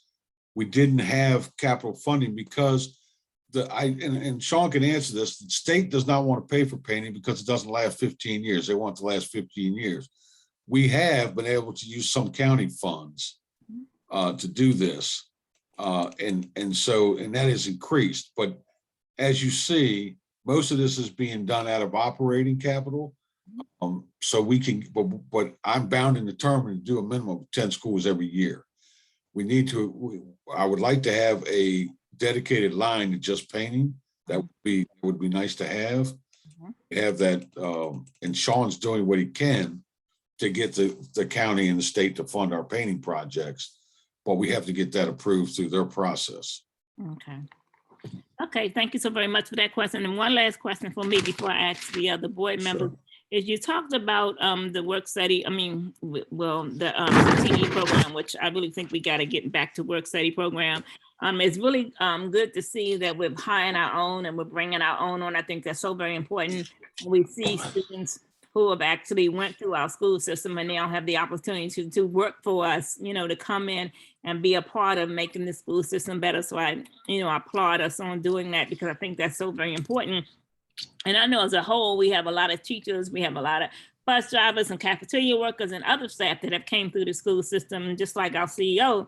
We didn't have capital funding because and Sean can answer this. The state does not want to pay for painting because it doesn't last 15 years. They want it to last 15 years. We have been able to use some county funds to do this. And that has increased. But as you see, most of this is being done out of operating capital. So we can, but I'm bound and determined to do a minimum of 10 schools every year. We need to, I would like to have a dedicated line to just painting. That would be nice to have that. And Sean's doing what he can to get the county and the state to fund our painting projects, but we have to get that approved through their process. Okay, thank you so very much for that question. And one last question for me before I ask the other board members. Is you talked about the work study, the CTE program, which I really think we got to get back to work study program. It's really good to see that we're hiring our own and we're bringing our own on. I think that's so very important. We see students who have actually went through our school system and now have the opportunity to work for us, to come in and be a part of making the school system better. So I applaud us on doing that because I think that's so very important. And I know as a whole, we have a lot of teachers, we have a lot of bus drivers and cafeteria workers and other staff that have came through the school system, just like our CEO,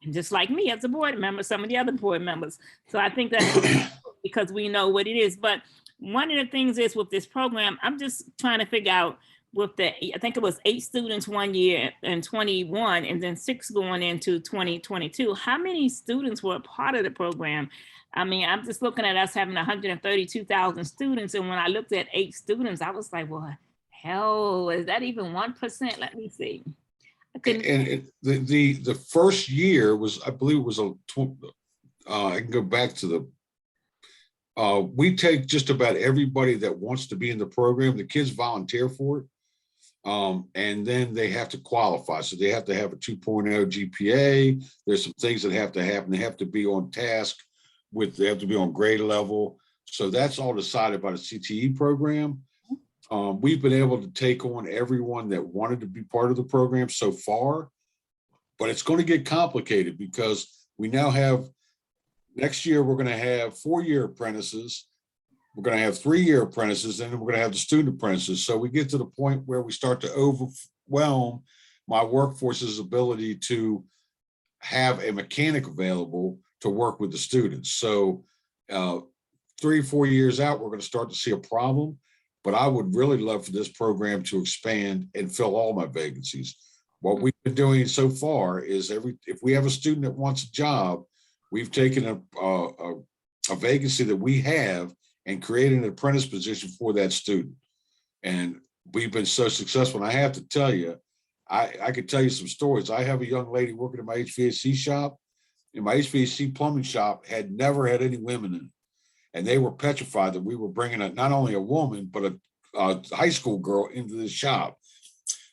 and just like me as a board member, some of the other board members. So I think that's because we know what it is. But one of the things is with this program, I'm just trying to figure out with I think it was 8 students one year in 21 and then 6 going into 2022. How many students were a part of the program? I'm just looking at us having 132,000 students. And when I looked at 8 students, I was like, well, hell, is that even 1%? Let me see. The first year was, I believe it was I can go back to we take just about everybody that wants to be in the program. The kids volunteer for it. And then they have to qualify. So they have to have a 2.0 GPA. There's some things that have to happen. They have to be on task. They have to be on grade level. So that's all decided by the CTE program. We've been able to take on everyone that wanted to be part of the program so far, but it's going to get complicated because we now have, next year, we're going to have 4-year apprentices. We're going to have 3-year apprentices, and then we're going to have the student apprentices. So we get to the point where we start to overwhelm my workforce's ability to have a mechanic available to work with the students. So 3-4 years out, we're going to start to see a problem, but I would really love for this program to expand and fill all my vacancies. What we've been doing so far is if we have a student that wants a job, we've taken a vacancy that we have and created an apprentice position for that student. And we've been so successful. And I have to tell you, I could tell you some stories. I have a young lady working in my HVAC shop. And my HVAC plumbing shop had never had any women in it. And they were petrified that we were bringing not only a woman, but a high school girl into the shop.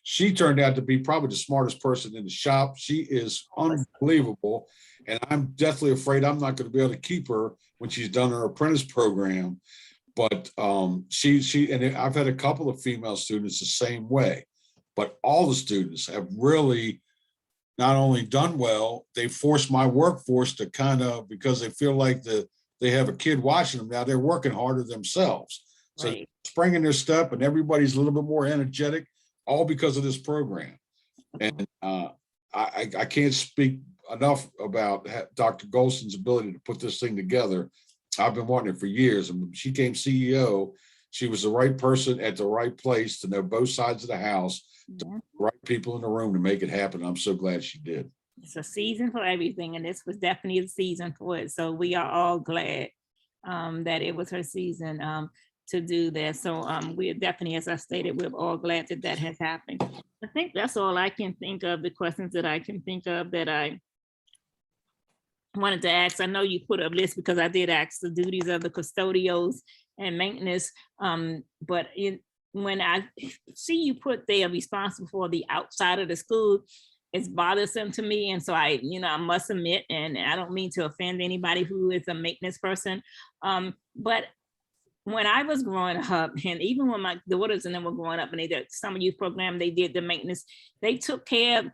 She turned out to be probably the smartest person in the shop. She is unbelievable. And I'm deathly afraid I'm not going to be able to keep her when she's done her apprentice program. But and I've had a couple of female students the same way. But all the students have really not only done well, they forced my workforce to because they feel like they have a kid watching them now, they're working harder themselves. So Right. Springing their step and everybody's a little bit more energetic, all because of this program. And I can't speak enough about Dr. Golson's ability to put this thing together. I've been wanting it for years. And when she came CEO, she was the right person at the right place to know both sides of the house Yeah. Right people in the room to make it happen. I'm so glad she did. It's a season for everything, and this was definitely a season for it. So we are all glad that it was her season to do that. So we're definitely, as I stated, we're all glad that that has happened. I think that's all I can think of, the questions that I can think of that I wanted to ask. I know you put a list because I did ask the duties of the custodials and maintenance, but when I see you put they are responsible for the outside of the school, it's bothersome to me. And so I must admit, and I don't mean to offend anybody who is a maintenance person, but when I was growing up, and even when my daughters and them were growing up and they did summer youth program, they did the maintenance, they took care of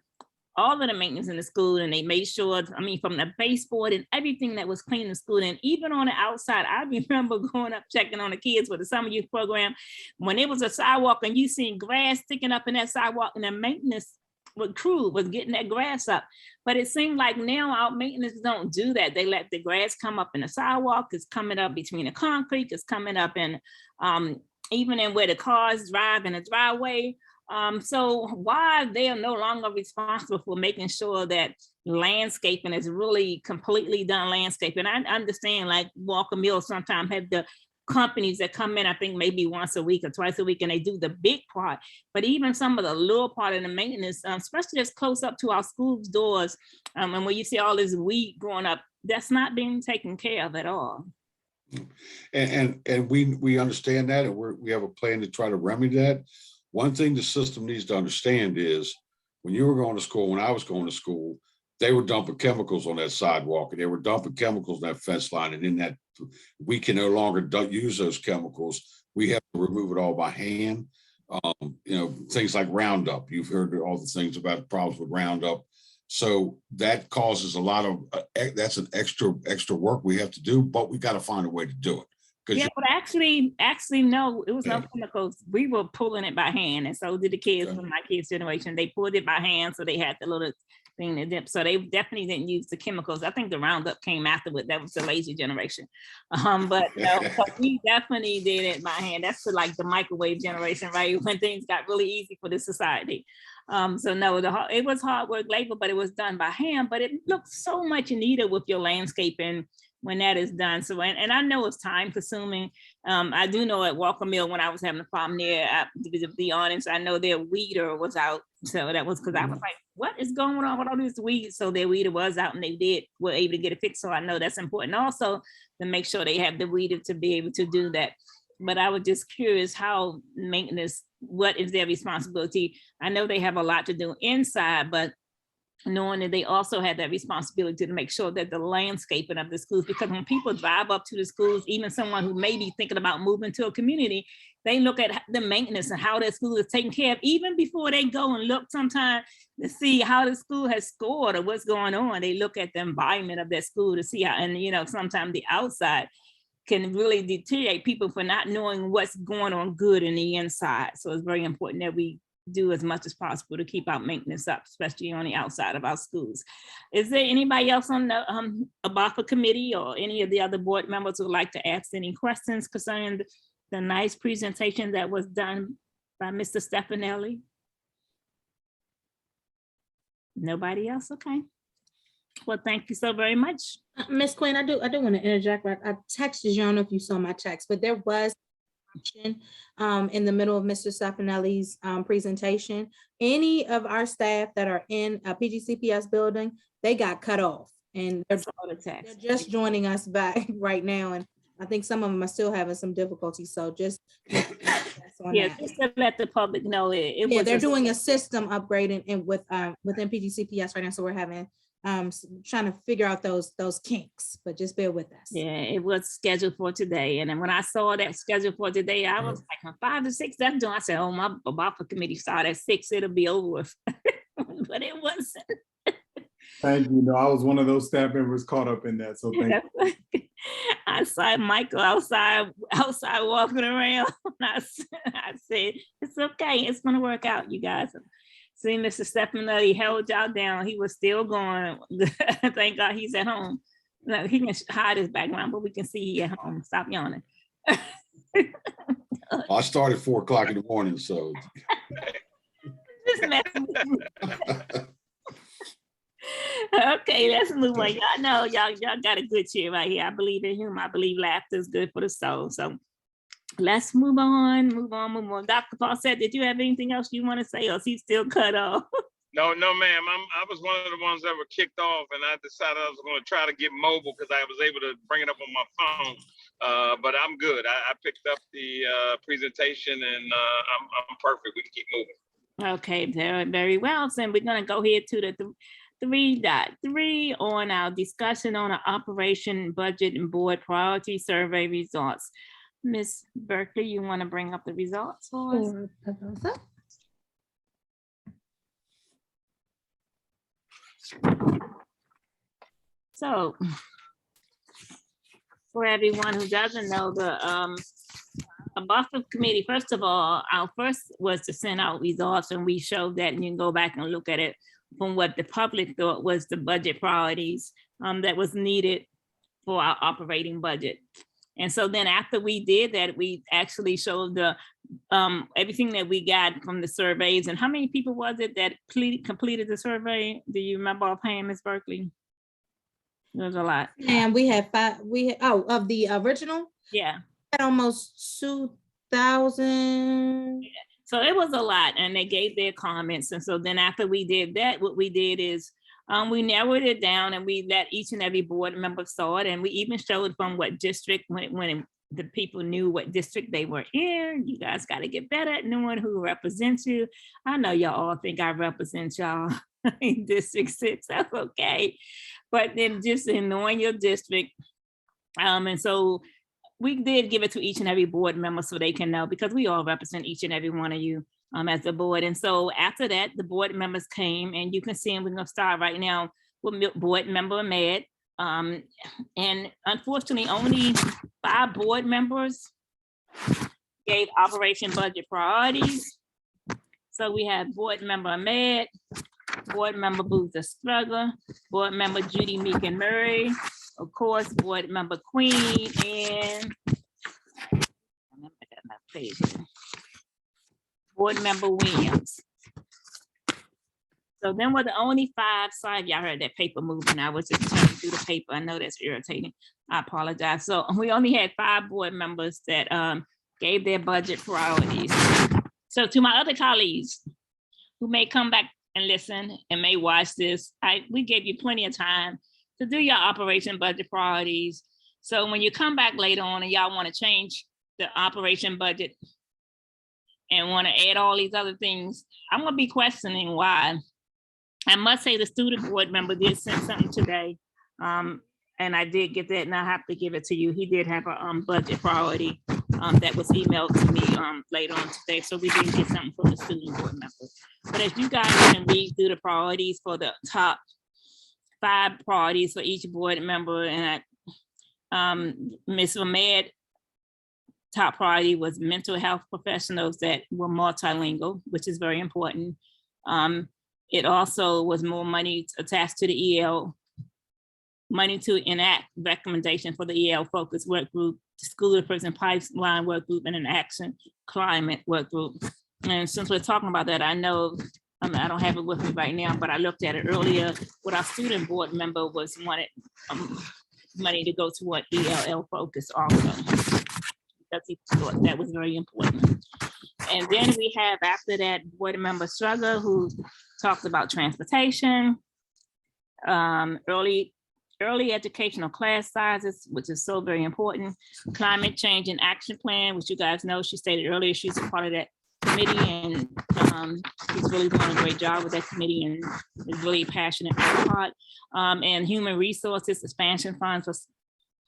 all of the maintenance in the school, and they made sure, from the baseboard and everything that was clean in the school. And even on the outside, I remember going up checking on the kids with the summer youth program, when it was a sidewalk and you seen grass sticking up in that sidewalk, and the maintenance crew was getting that grass up. But it seemed like now our maintenance don't do that. They let the grass come up in the sidewalk, it's coming up between the concrete, it's coming up in even in where the cars drive in the driveway. So why they are no longer responsible for making sure that landscaping is really completely done landscaping. I understand like Walker Mills sometimes have the companies that come in, I think maybe once a week or twice a week, and they do the big part. But even some of the little part of the maintenance, especially just close up to our schools doors, and when you see all this weed growing up, that's not being taken care of at all. And we understand that, and we have a plan to try to remedy that. One thing the system needs to understand is when you were going to school, when I was going to school, they were dumping chemicals on that sidewalk, and they were dumping chemicals on that fence line. And in that, we can no longer use those chemicals. We have to remove it all by hand. Things like Roundup. You've heard all the things about problems with Roundup. So that causes a lot of, that's an extra work we have to do, but we got to find a way to do it. Yeah, but actually, no, it was no chemicals. We were pulling it by hand, and so did the kids from my kids' generation. They pulled it by hand, so they had the little thing to dip. So they definitely didn't use the chemicals. I think the Roundup came afterward. That was the lazy generation. But no, we definitely did it by hand. That's like the microwave generation, right? When things got really easy for the society. So no, it was hard work, labor, but it was done by hand. But it looks so much neater with your landscaping when that is done. So, and I know it's time consuming. I do know at Walker Mill, when I was having a problem there, to be honest, I know their weeder was out. So that was because I was like, what is going on with all this weed? So their weeder was out, and were able to get it fixed. So I know that's important also to make sure they have the weeder to be able to do that. But I was just curious how maintenance, what is their responsibility? I know they have a lot to do inside, but knowing that they also had that responsibility to make sure that the landscaping of the schools, because when people drive up to the schools, even someone who may be thinking about moving to a community, they look at the maintenance and how that school is taken care of, even before they go and look sometimes to see how the school has scored or what's going on. They look at the environment of that school to see how, and sometimes the outside can really deteriorate people for not knowing what's going on good in the inside. So it's very important that we do as much as possible to keep our maintenance up, especially on the outside of our schools. Is there anybody else on the ABAFA committee or any of the other board members who would like to ask any questions concerning the nice presentation that was done by Mr. Stefanelli? Nobody else? Okay. Well, thank you so very much. Ms. Quinn, I do want to interject. I texted you, I don't know if you saw my text, but there was in the middle of Mr. Stefanelli's presentation. Any of our staff that are in a PGCPS building, they got cut off, and they're just joining us back right now. And I think some of them are still having some difficulty. So just just to let the public know they're doing a system upgrade and within PGCPS right now. So we're having trying to figure out those kinks, but just bear with us. Yeah, it was scheduled for today. And then when I saw that scheduled for today, I was like, from 5 to 6, that's done. I said, oh, my ABAFA committee started at 6, it'll be over with. But it wasn't. Thank you. I was one of those staff members caught up in that. So thank you. I saw Michael outside walking around. I said, it's okay. It's going to work out, you guys. See, Mr. Stefanelli held y'all down. He was still going. Thank God he's at home. No, he can hide his background, but we can see he at home. Stop yawning. I started 4 o'clock in the morning, so. Just messing with you. Okay, let's move on. Y'all know y'all got a good cheer right here. I believe in humor. I believe laughter is good for the soul. So let's move on. Dr. Paul said, did you have anything else you want to say, or is he still cut off? No, ma'am. I was one of the ones that were kicked off, and I decided I was going to try to get mobile because I was able to bring it up on my phone. But I'm good. I picked up the presentation, and I'm perfect. We can keep moving. Okay, very, very well. So we're going to go here to the 3.3 on our discussion on our operation budget and board priority survey results. Ms. Berkeley, you want to bring up the results for us? So for everyone who doesn't know, the BOFA committee, first of all, our first was to send out results, and we showed that, and you can go back and look at it from what the public thought was the budget priorities that was needed for our operating budget. And so then after we did that, we actually showed the everything that we got from the surveys. And how many people was it that completed the survey? Do you remember offhand, Ms. Berkeley? There was a lot. And we had of the original? Yeah. Had almost 2,000. Yeah. So it was a lot, and they gave their comments. And so then after we did that, what we did is we narrowed it down, and we let each and every board member saw it. And we even showed from what district, when the people knew what district they were in. You guys got to get better at knowing who represents you. I know y'all all think I represent y'all in District 6. That's okay. But then just in knowing your district. And so we did give it to each and every board member so they can know, because we all represent each and every one of you as a board. And so after that, the board members came, and you can see, and we're going to start right now with board member Ahmed. And unfortunately, only 5 board members gave operation budget priorities. So we have board member Ahmed, board member Booth Struggle, board member Judy Meekin Murray, of course, board member Queen, and board member Williams. So then we're the only 5. Sorry if y'all heard that paper moving. I was just turning through the paper. I know that's irritating. I apologize. So we only had 5 board members that gave their budget priorities. So to my other colleagues who may come back and listen and may watch this, we gave you plenty of time to do your operation budget priorities. So when you come back later on and y'all want to change the operation budget and want to add all these other things, I'm going to be questioning why. I must say the student board member did send something today, and I did get that, and I have to give it to you. He did have a budget priority that was emailed to me later on today, so we did get something from the student board member. But as you guys can read through the priorities for the top 5 priorities for each board member, and Ms. Ahmed, top priority was mental health professionals that were multilingual, which is very important. It also was more money attached to the EL, money to enact recommendation for the EL focus work group, school to prison pipeline work group, and an action climate work group. And since we're talking about that, I know, I don't have it with me right now, but I looked at it earlier. What our student board member was wanted money to go to what ELL focus also. Because he thought that was very important. And then we have after that board member Struggle, who talked about transportation, early educational class sizes, which is so very important, climate change and action plan, which you guys know, she stated earlier, she's a part of that committee, and she's really doing a great job with that committee and is really passionate about it. And human resources expansion funds for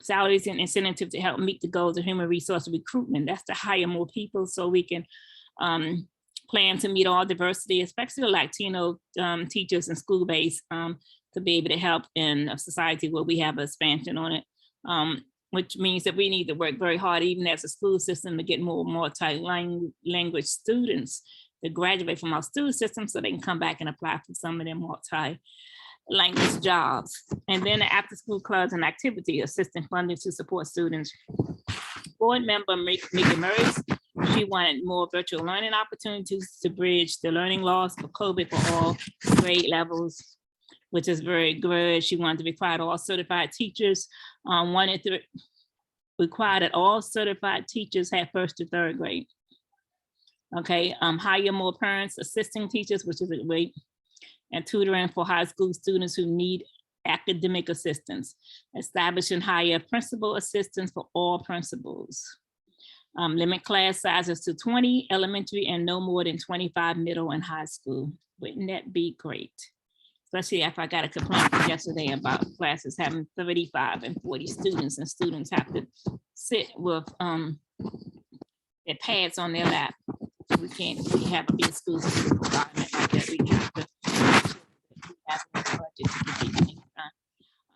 salaries and incentives to help meet the goals of human resource recruitment. That's to hire more people so we can plan to meet all diversity, especially Latino teachers and school-based to be able to help in a society where we have expansion on it, which means that we need to work very hard, even as a school system, to get more multi-language students to graduate from our school system so they can come back and apply for some of their multi-language jobs. And then the after-school clubs and activity assistant funding to support students. Board member Megan Murray She wanted more virtual learning opportunities to bridge the learning loss of COVID for all grade levels, which is very good. She wanted to require all certified teachers, require that all certified teachers have 1st to 3rd grade. Okay, hire more parents, assisting teachers, which is a great, and tutoring for high school students who need academic assistance. Establish and hire principal assistants for all principals. Limit class sizes to 20 elementary and no more than 25 middle and high school. Wouldn't that be great? Especially if I got a complaint yesterday about classes having 35 and 40 students, and students have to sit with their pads on their lap. We can't really have a big school environment like that. We have to have a budget to get things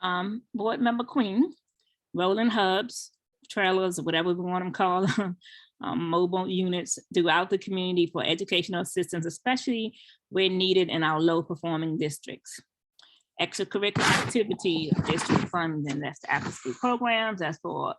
done. Board member Queen, rolling hubs, trailers, or whatever we want them called, mobile units throughout the community for educational assistance, especially where needed in our low performing districts. Extracurricular activity district funding, that's the after school programs, that's for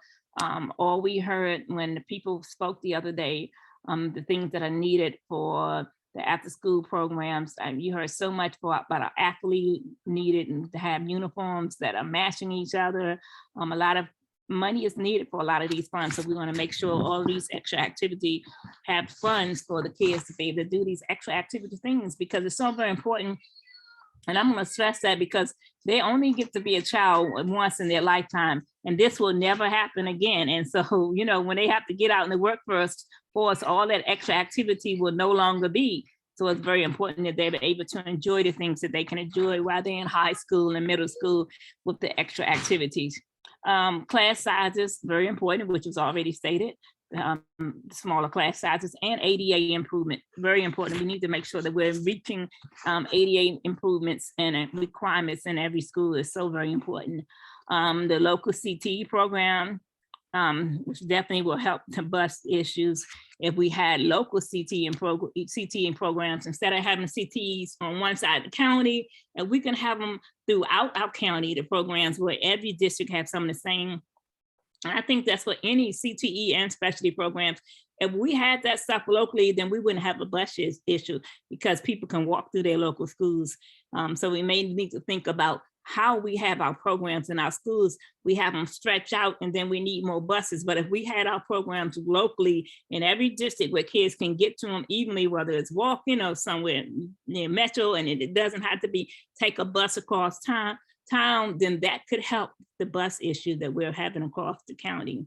all we heard when the people spoke the other day, the things that are needed for the after school programs. You heard so much about our athlete needed and to have uniforms that are matching each other. A lot of money is needed for a lot of these funds. So we want to make sure all these extra activity have funds for the kids to be able to do these extra activity things, because it's so very important. And I'm going to stress that because they only get to be a child once in their lifetime, and this will never happen again. And so, you know, when they have to get out in the workforce, all that extra activity will no longer be. So it's very important that they're able to enjoy the things that they can enjoy while they're in high school and middle school with the extra activities. Class sizes, very important, which was already stated. Smaller class sizes and ADA improvement, very important. We need to make sure that we're reaching ADA improvements and requirements in every school is so very important. The local CTE program, which definitely will help to bust issues if we had local CTE programs instead of having CTEs on one side of the county, and we can have them throughout our county, the programs where every district has some of the same. And I think that's what any CTE and specialty programs, if we had that stuff locally, then we wouldn't have a bus issue because people can walk through their local schools. So we may need to think about how we have our programs in our schools. We have them stretch out and then we need more buses. But if we had our programs locally in every district where kids can get to them evenly, whether it's walking or somewhere near Metro, and it doesn't have to be take a bus across town, then that could help the bus issue that we're having across the county.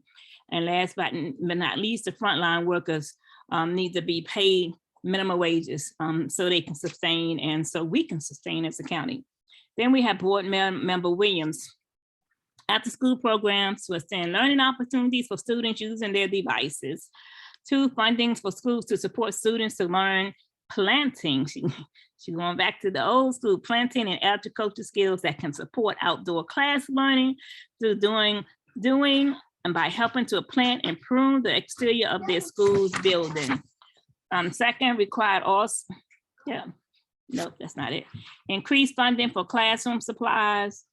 And last but not least, the frontline workers need to be paid minimum wages so they can sustain, and so we can sustain as a county. Then we have board member Williams. After school programs to extend learning opportunities for students using their devices. 2, fundings for schools to support students to learn planting. She's going back to the old school, planting and agriculture skills that can support outdoor class learning through doing and by helping to plant and prune the exterior of their school's building. Second, required also, nope, that's not it. Increased funding for classroom supplies.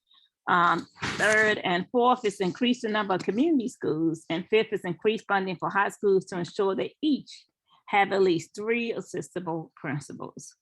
3rd and 4th is increase the number of community schools. And 5th is increased funding for high schools to ensure that each have at least 3 assistable principals.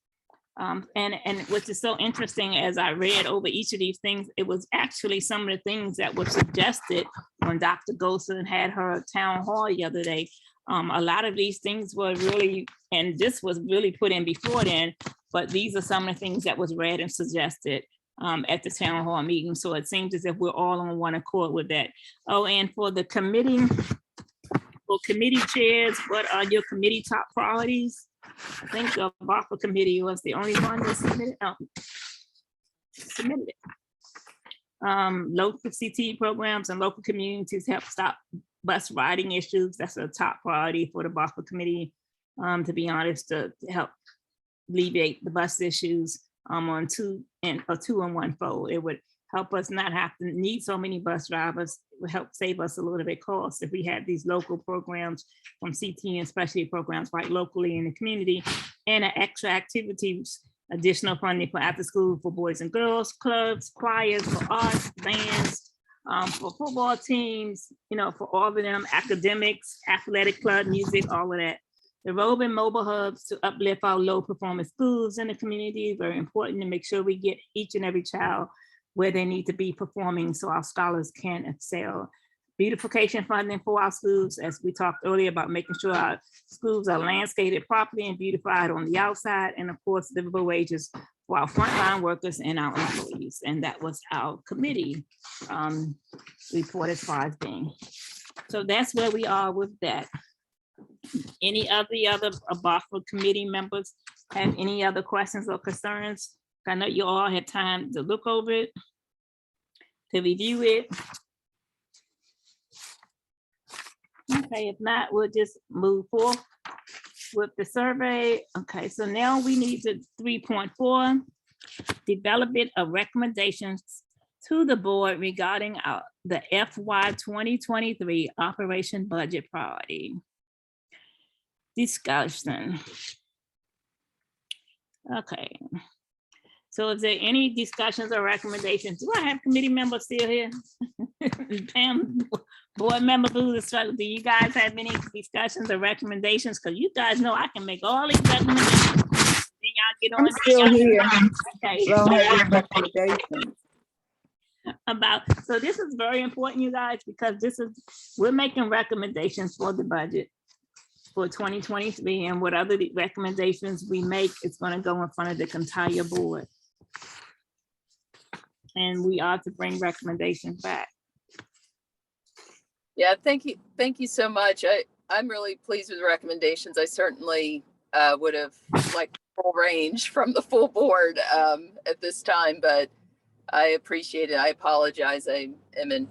And which is so interesting, as I read over each of these things, it was actually some of the things that were suggested when Dr. Golson had her town hall the other day. A lot of these things were really, and this was really put in before then, but these are some of the things that was read and suggested at the town hall meeting. So it seems as if we're all on one accord with that. Oh, and for the committee, for committee chairs, what are your committee top priorities? I think the BAFA committee was the only one that submitted it. Local CT programs and local communities help stop bus riding issues. That's a top priority for the BAFA committee, to be honest, to help alleviate the bus issues on 2 and 1 fold. It would help us not have to need so many bus drivers. It would help save us a little bit cost if we had these local programs from CT and specialty programs right locally in the community, and extra activities, additional funding for after school for boys and girls clubs, choirs, for arts, bands, for football teams, for all of them, academics, athletic club, music, all of that. The roving mobile hubs to uplift our low performing schools in the community, very important to make sure we get each and every child where they need to be performing so our scholars can excel. Beautification funding for our schools, as we talked earlier about making sure our schools are landscaped properly and beautified on the outside, and of course, livable wages for our frontline workers and our employees. And that was our committee report as far as being. So that's where we are with that. Any of the other ABAFA committee members have any other questions or concerns? I know you all had time to look over it, to review it. Okay, if not, we'll just move forward with the survey. Okay, so now we need to 3.4, development of recommendations to the board regarding the FY 2023 operation budget priority. Discussion. Okay. So is there any discussions or recommendations? Do I have committee members still here? Pam, board member Boozer, do you guys have any discussions or recommendations? Because you guys know I can make all these recommendations. Then y'all get on. I'm still here. Okay. Don't have any recommendations. So this is very important, you guys, because we're making recommendations for the budget for 2023, and what other recommendations we make is going to go in front of the entire board. And we are to bring recommendations back. Yeah, thank you. Thank you so much. I'm really pleased with the recommendations. I certainly would have liked full range from the full board at this time, but I appreciate it. I apologize. I am in,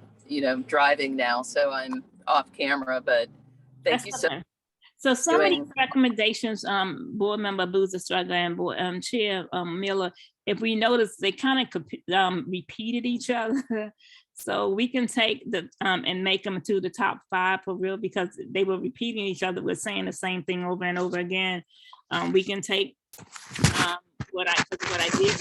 driving now, so I'm off camera, but thank you so much. So some of these recommendations, board member Boozer and board chair Miller, if we notice, they kind of repeated each other. So we can take and make them to the top 5 for real, because they were repeating each other. We're saying the same thing over and over again. We can take what I did.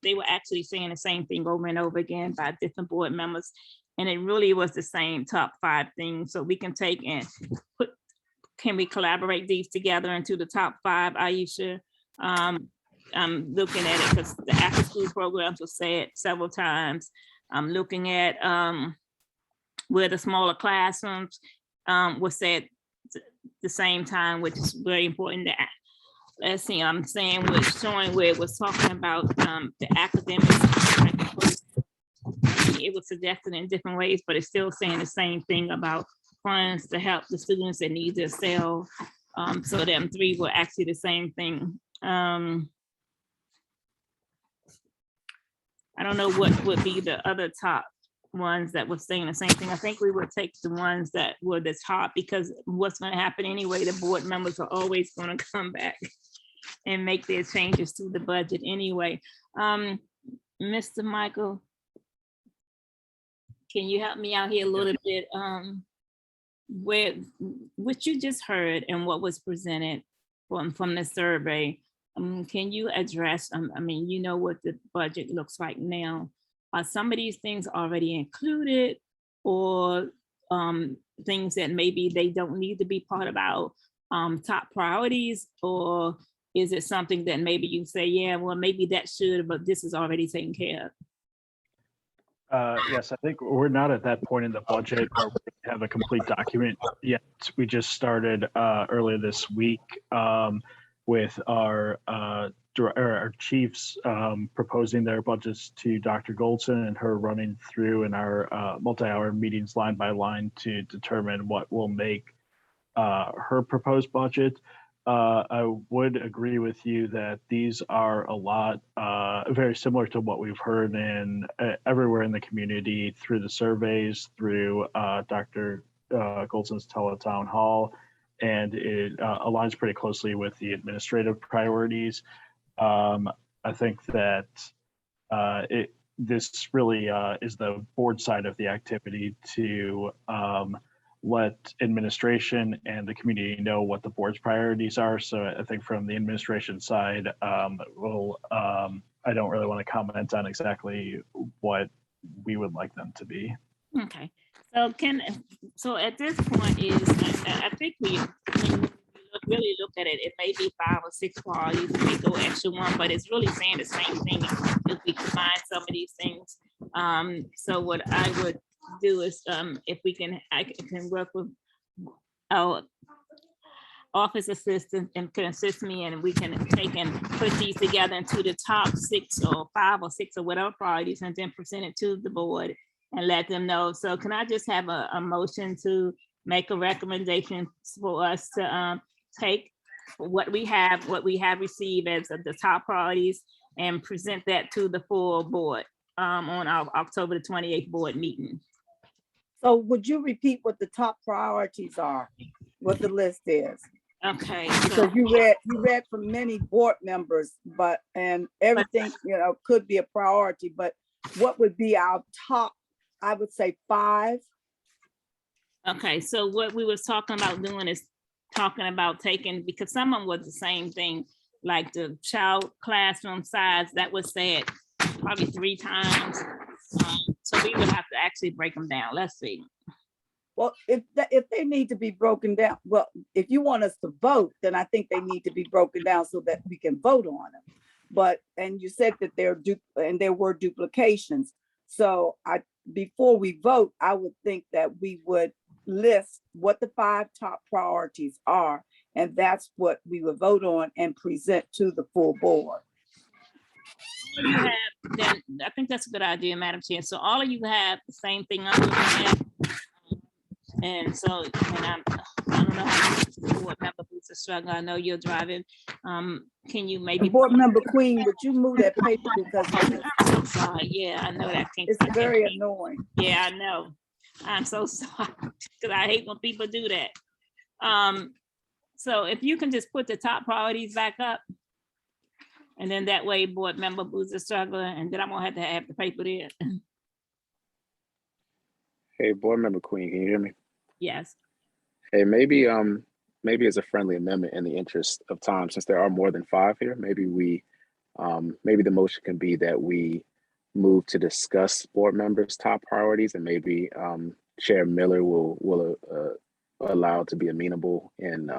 They were actually saying the same thing over and over again by different board members. And it really was the same top 5 things. So we can take and can we collaborate these together into the top 5, Aisha? I'm looking at it because the after school programs were said several times. I'm looking at where the smaller classrooms were said the same time, which is very important. Let's see, I'm saying showing where it was talking about the academics. It was suggested in different ways, but it's still saying the same thing about funds to help the students that need to excel. So them 3 were actually the same thing. I don't know what would be the other top ones that were saying the same thing. I think we would take the ones that were the top, because what's going to happen anyway, the board members are always going to come back and make their changes to the budget anyway. Mr. Michael, can you help me out here a little bit? What you just heard and what was presented from the survey, can you address, you know what the budget looks like now. Are some of these things already included, or things that maybe they don't need to be part of our top priorities? Or is it something that maybe you say, yeah, well, maybe that should, but this is already taken care of? Yes, I think we're not at that point in the budget where we have a complete document yet. We just started earlier this week with our chiefs proposing their budgets to Dr. Goldson, and her running through in our multi-hour meetings line by line to determine what will make her proposed budget. I would agree with you that these are a lot very similar to what we've heard in everywhere in the community through the surveys, through Dr. Goldson's teletown hall, and it aligns pretty closely with the administrative priorities. I think that this really is the board side of the activity to let administration and the community know what the board's priorities are. So I think from the administration side, I don't really want to comment on exactly what we would like them to be. Okay, so at this point I think we really look at it, it may be 5 or 6 qualities, it may go extra one, but it's really saying the same thing if we combine some of these things. So what I would do is, if I can work with our office assistant and can assist me, and we can take and put these together into the top 6 or 5 or 6 or whatever priorities, and then present it to the board and let them know. So can I just have a motion to make a recommendation for us to take what we have received as the top priorities and present that to the full board on our October the 28th board meeting? So would you repeat what the top priorities are, what the list is? Okay. Because you read from many board members, and everything, could be a priority, but what would be our top, I would say 5. Okay, so what we was talking about doing is talking about taking, because some of them was the same thing, like the child classroom size, that was said probably 3 times. So we would have to actually break them down. Let's see. Well, if they need to be broken down, well, if you want us to vote, then I think they need to be broken down so that we can vote on them. And you said that there were duplications. So before we vote, I would think that we would list what the 5 top priorities are, and that's what we would vote on and present to the full board. I think that's a good idea, Madam Chair. So all of you have the same thing I'm looking at. And so, I don't know how the board member who's a struggle. I know you're driving. Can you maybe? Board member Queen, would you move that paper, because I'm so sorry. Yeah, I know that. It's very annoying. Yeah, I know. I'm so sorry, because I hate when people do that. So if you can just put the top priorities back up, and then that way board member Boozer Struggler, and then I'm gonna have to have the paper there. Hey, board member Queen, can you hear me? Yes. Hey, maybe as a friendly amendment in the interest of time, since there are more than 5 here, maybe the motion can be that we move to discuss board members' top priorities, and maybe Chair Miller will allow it to be amenable, and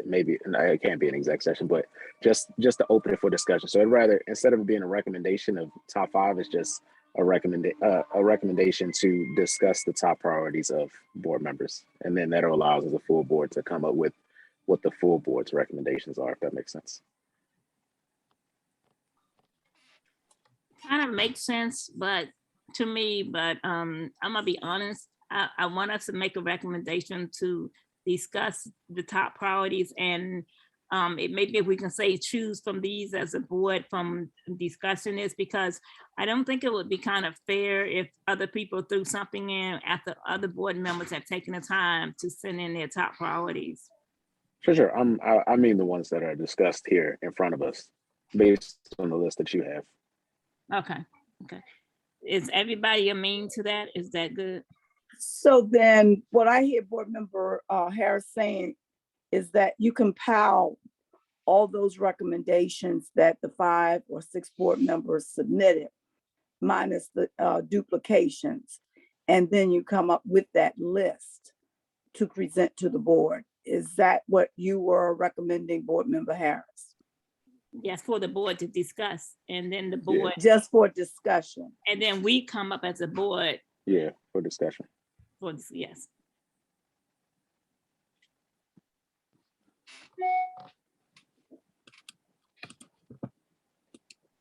maybe, and it can't be an exec session, but just to open it for discussion. So I'd rather, instead of it being a recommendation of top 5, it's just a recommendation to discuss the top priorities of board members, and then that allows the full board to come up with what the full board's recommendations are, if that makes sense. Kind of makes sense, but to me, I'm gonna be honest, I want us to make a recommendation to discuss the top priorities, and it maybe if we can say choose from these as a board from discussing this, because I don't think it would be kind of fair if other people threw something in after other board members have taken the time to send in their top priorities. For sure, I mean the ones that are discussed here in front of us, based on the list that you have. Okay. Is everybody amenable to that? Is that good? So then what I hear board member Harris saying is that you compile all those recommendations that the 5 or 6 board members submitted, minus the duplications, and then you come up with that list to present to the board. Is that what you were recommending, board member Harris? Yes, for the board to discuss, and then the board. Just for discussion. And then we come up as a board. Yeah, for discussion. Yes.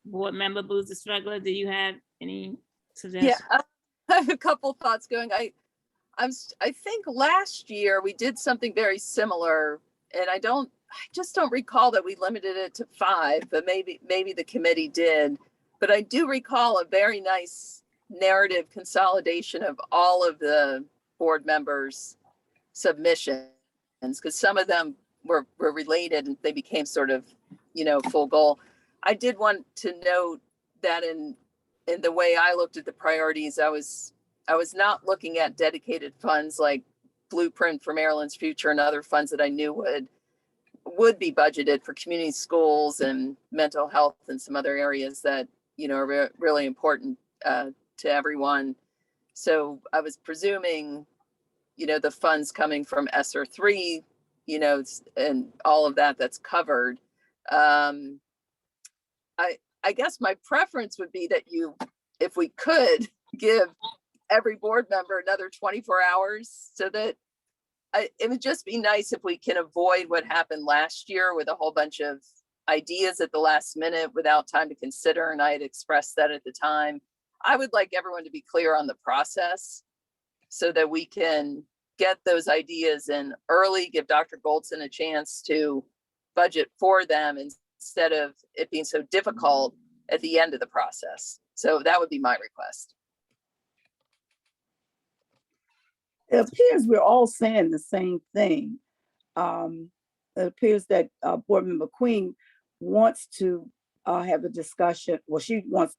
Board member Boozer Struggler, do you have any suggestions? Yeah, I have a couple thoughts going. I think last year we did something very similar, and I just don't recall that we limited it to 5, but maybe the committee did. But I do recall a very nice narrative consolidation of all of the board members' submissions, because some of them were related and they became sort of, full goal. I did want to note that in the way I looked at the priorities, I was not looking at dedicated funds like Blueprint for Maryland's Future and other funds that I knew would be budgeted for community schools and mental health and some other areas that, are really important to everyone. So I was presuming, the funds coming from ESSER 3, and all of that's covered. I guess my preference would be that if we could give every board member another 24 hours so that it would just be nice if we can avoid what happened last year with a whole bunch of ideas at the last minute without time to consider. And I had expressed that at the time. I would like everyone to be clear on the process so that we can get those ideas in early, give Dr. Goldson a chance to budget for them instead of it being so difficult at the end of the process. So that would be my request. It appears we're all saying the same thing. It appears that Board Member Queen wants to have a discussion. Well, she wants,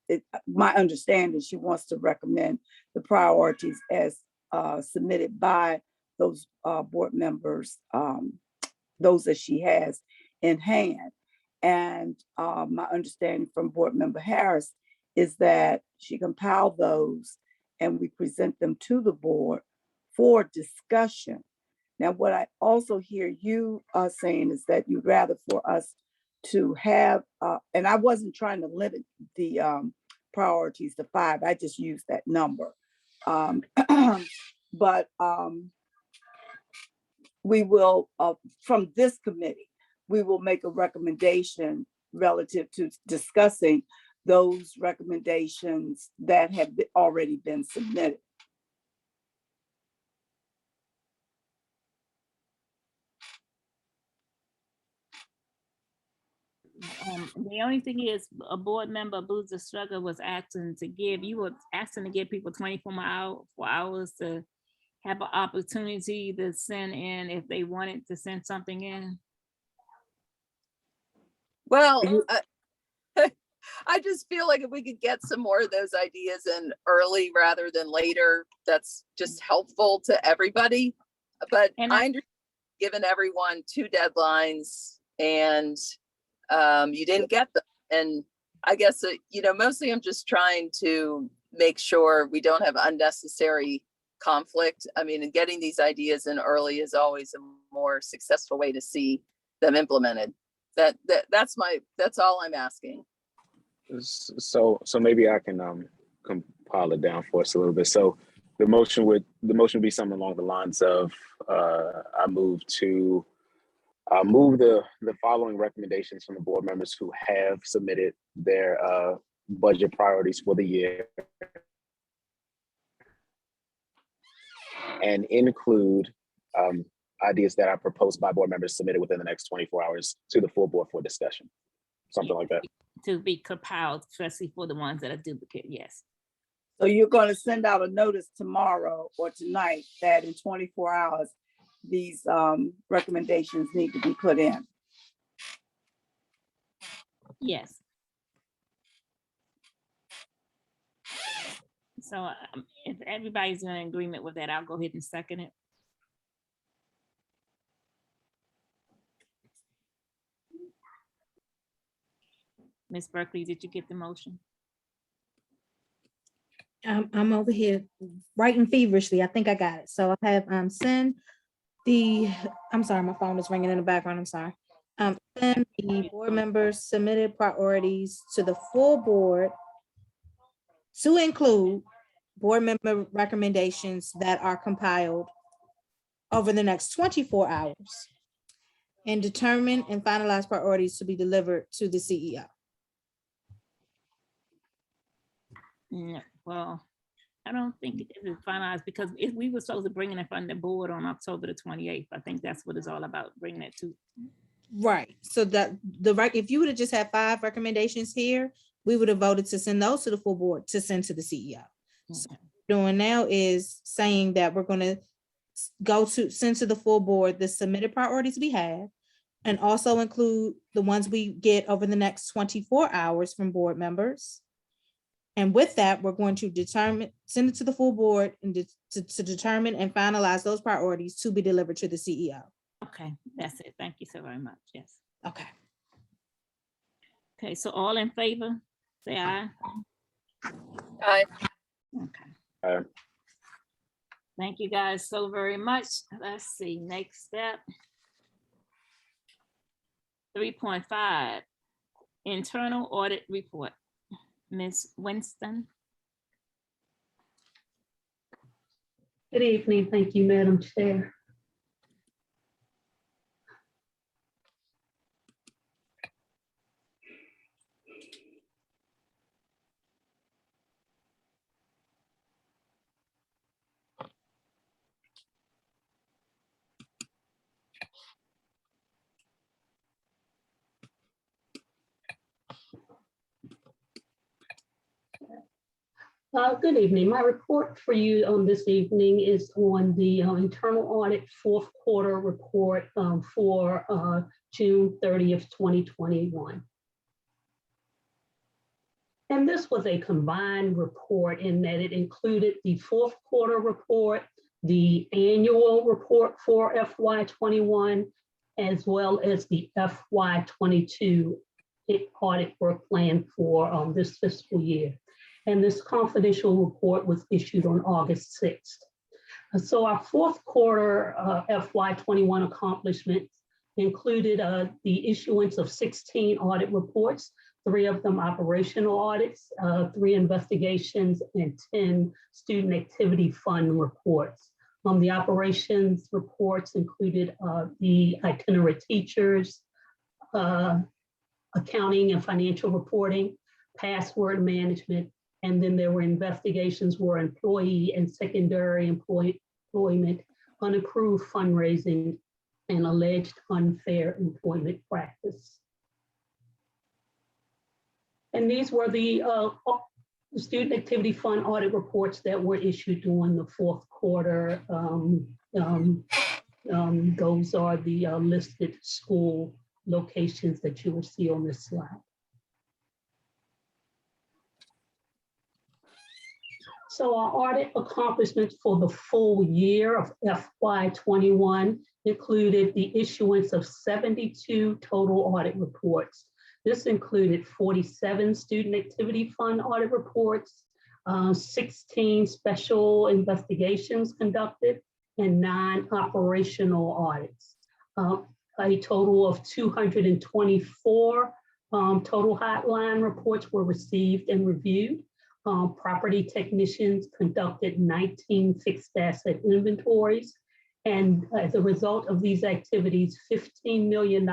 my understanding, she wants to recommend the priorities as submitted by those board members, those that she has in hand. And my understanding from Board Member Harris is that she compiled those and we present them to the board for discussion. Now, what I also hear you saying is that you'd rather for us to have, and I wasn't trying to limit the priorities to 5, I just used that number. But we will, from this committee, we will make a recommendation relative to discussing those recommendations that have already been submitted. The only thing is a board member, Boozer Struggle, was asking to give, you were asking to give people 24 hours to have an opportunity to send in if they wanted to send something in. Well, I just feel like if we could get some more of those ideas in early rather than later, that's just helpful to everybody. But I understand given everyone 2 deadlines and you didn't get them. And I guess, mostly I'm just trying to make sure we don't have unnecessary conflict. I mean, and getting these ideas in early is always a more successful way to see them implemented. That's all I'm asking. So maybe I can compile it down for us a little bit. So the motion would be something along the lines of I move the following recommendations from the board members who have submitted their budget priorities for the year, and include ideas that are proposed by board members submitted within the next 24 hours to the full board for discussion. Something like that. To be compiled, especially for the ones that are duplicate, yes. So you're going to send out a notice tomorrow or tonight that in 24 hours, these recommendations need to be put in. Yes. So if everybody's in agreement with that, I'll go ahead and second it. Ms. Berkeley, did you get the motion? I'm over here writing feverishly. I think I got it. So I have send the, I'm sorry, my phone is ringing in the background. I'm sorry. Send the board members submitted priorities to the full board to include board member recommendations that are compiled over the next 24 hours and determine and finalize priorities to be delivered to the CEO. No, well, I don't think it is finalized because we were supposed to bring it in front of the board on October the 28th. I think that's what it's all about, bringing it to. Right. So that if you would have just had 5 recommendations here, we would have voted to send those to the full board to send to the CEO. Okay. So what we're doing now is saying that we're going to send to the full board the submitted priorities we have, and also include the ones we get over the next 24 hours from board members. And with that, we're going to send it to the full board and to determine and finalize those priorities to be delivered to the CEO. Okay, that's it. Thank you so very much. Yes. Okay. Okay, so all in favor, say aye. Aye. Okay. Thank you guys so very much. Let's see, next step. 3.5, internal audit report. Ms. Winston. Good evening. Thank you, Madam Chair. Good evening. My report for you on this evening is on the internal audit fourth quarter report for June 30th, 2021. And this was a combined report in that it included the fourth quarter report, the annual report for FY21, as well as the FY22 audit work plan for this fiscal year. And this confidential report was issued on August 6th. So our fourth quarter FY21 accomplishments included the issuance of 16 audit reports, 3 of them operational audits, 3 investigations, and 10 student activity fund reports. The operations reports included the itinerant teachers, accounting and financial reporting, password management, and then there were investigations were employee and secondary employment, unapproved fundraising, and alleged unfair employment practice. And these were the student activity fund audit reports that were issued during the fourth quarter. Those are the listed school locations that you will see on this slide. So our audit accomplishments for the full year of FY21 included the issuance of 72 total audit reports. This included 47 student activity fund audit reports, 16 special investigations conducted, and 9 operational audits. A total of 224 total hotline reports were received and reviewed. Property technicians conducted 19 fixed asset inventories. And as a result of these activities, $15 million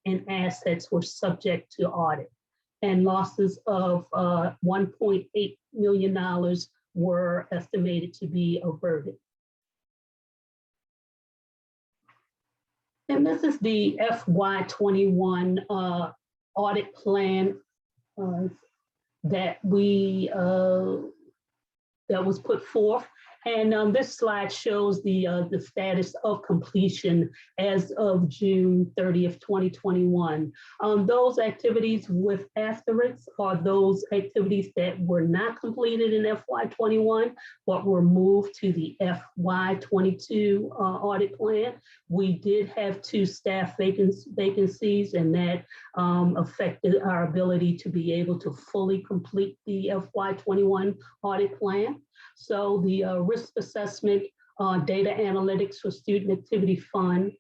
in assets were subject to audit. And losses of $1.8 million were estimated to be averted. And this is the FY21 audit plan that was put forth. And this slide shows the status of completion as of June 30th, 2021. Those activities with asterisks are those activities that were not completed in FY21, but were moved to the FY22 audit plan. We did have 2 staff vacancies, and that affected our ability to be able to fully complete the FY21 audit plan. So the risk assessment, data analytics for student activity fund,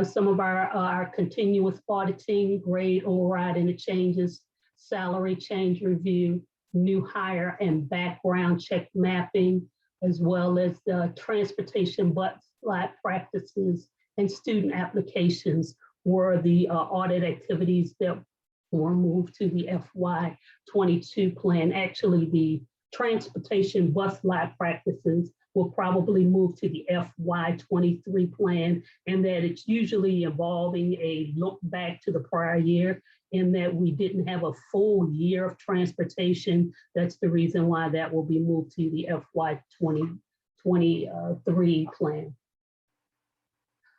some of our continuous auditing, grade override interchanges, salary change review, new hire and background check mapping, as well as the transportation but flat practices and student applications were the audit activities that were moved to the FY22 plan. Actually, the transportation bus lab practices will probably move to the FY23 plan, and that it's usually involving a look back to the prior year in that we didn't have a full year of transportation. That's the reason why that will be moved to the FY23 plan.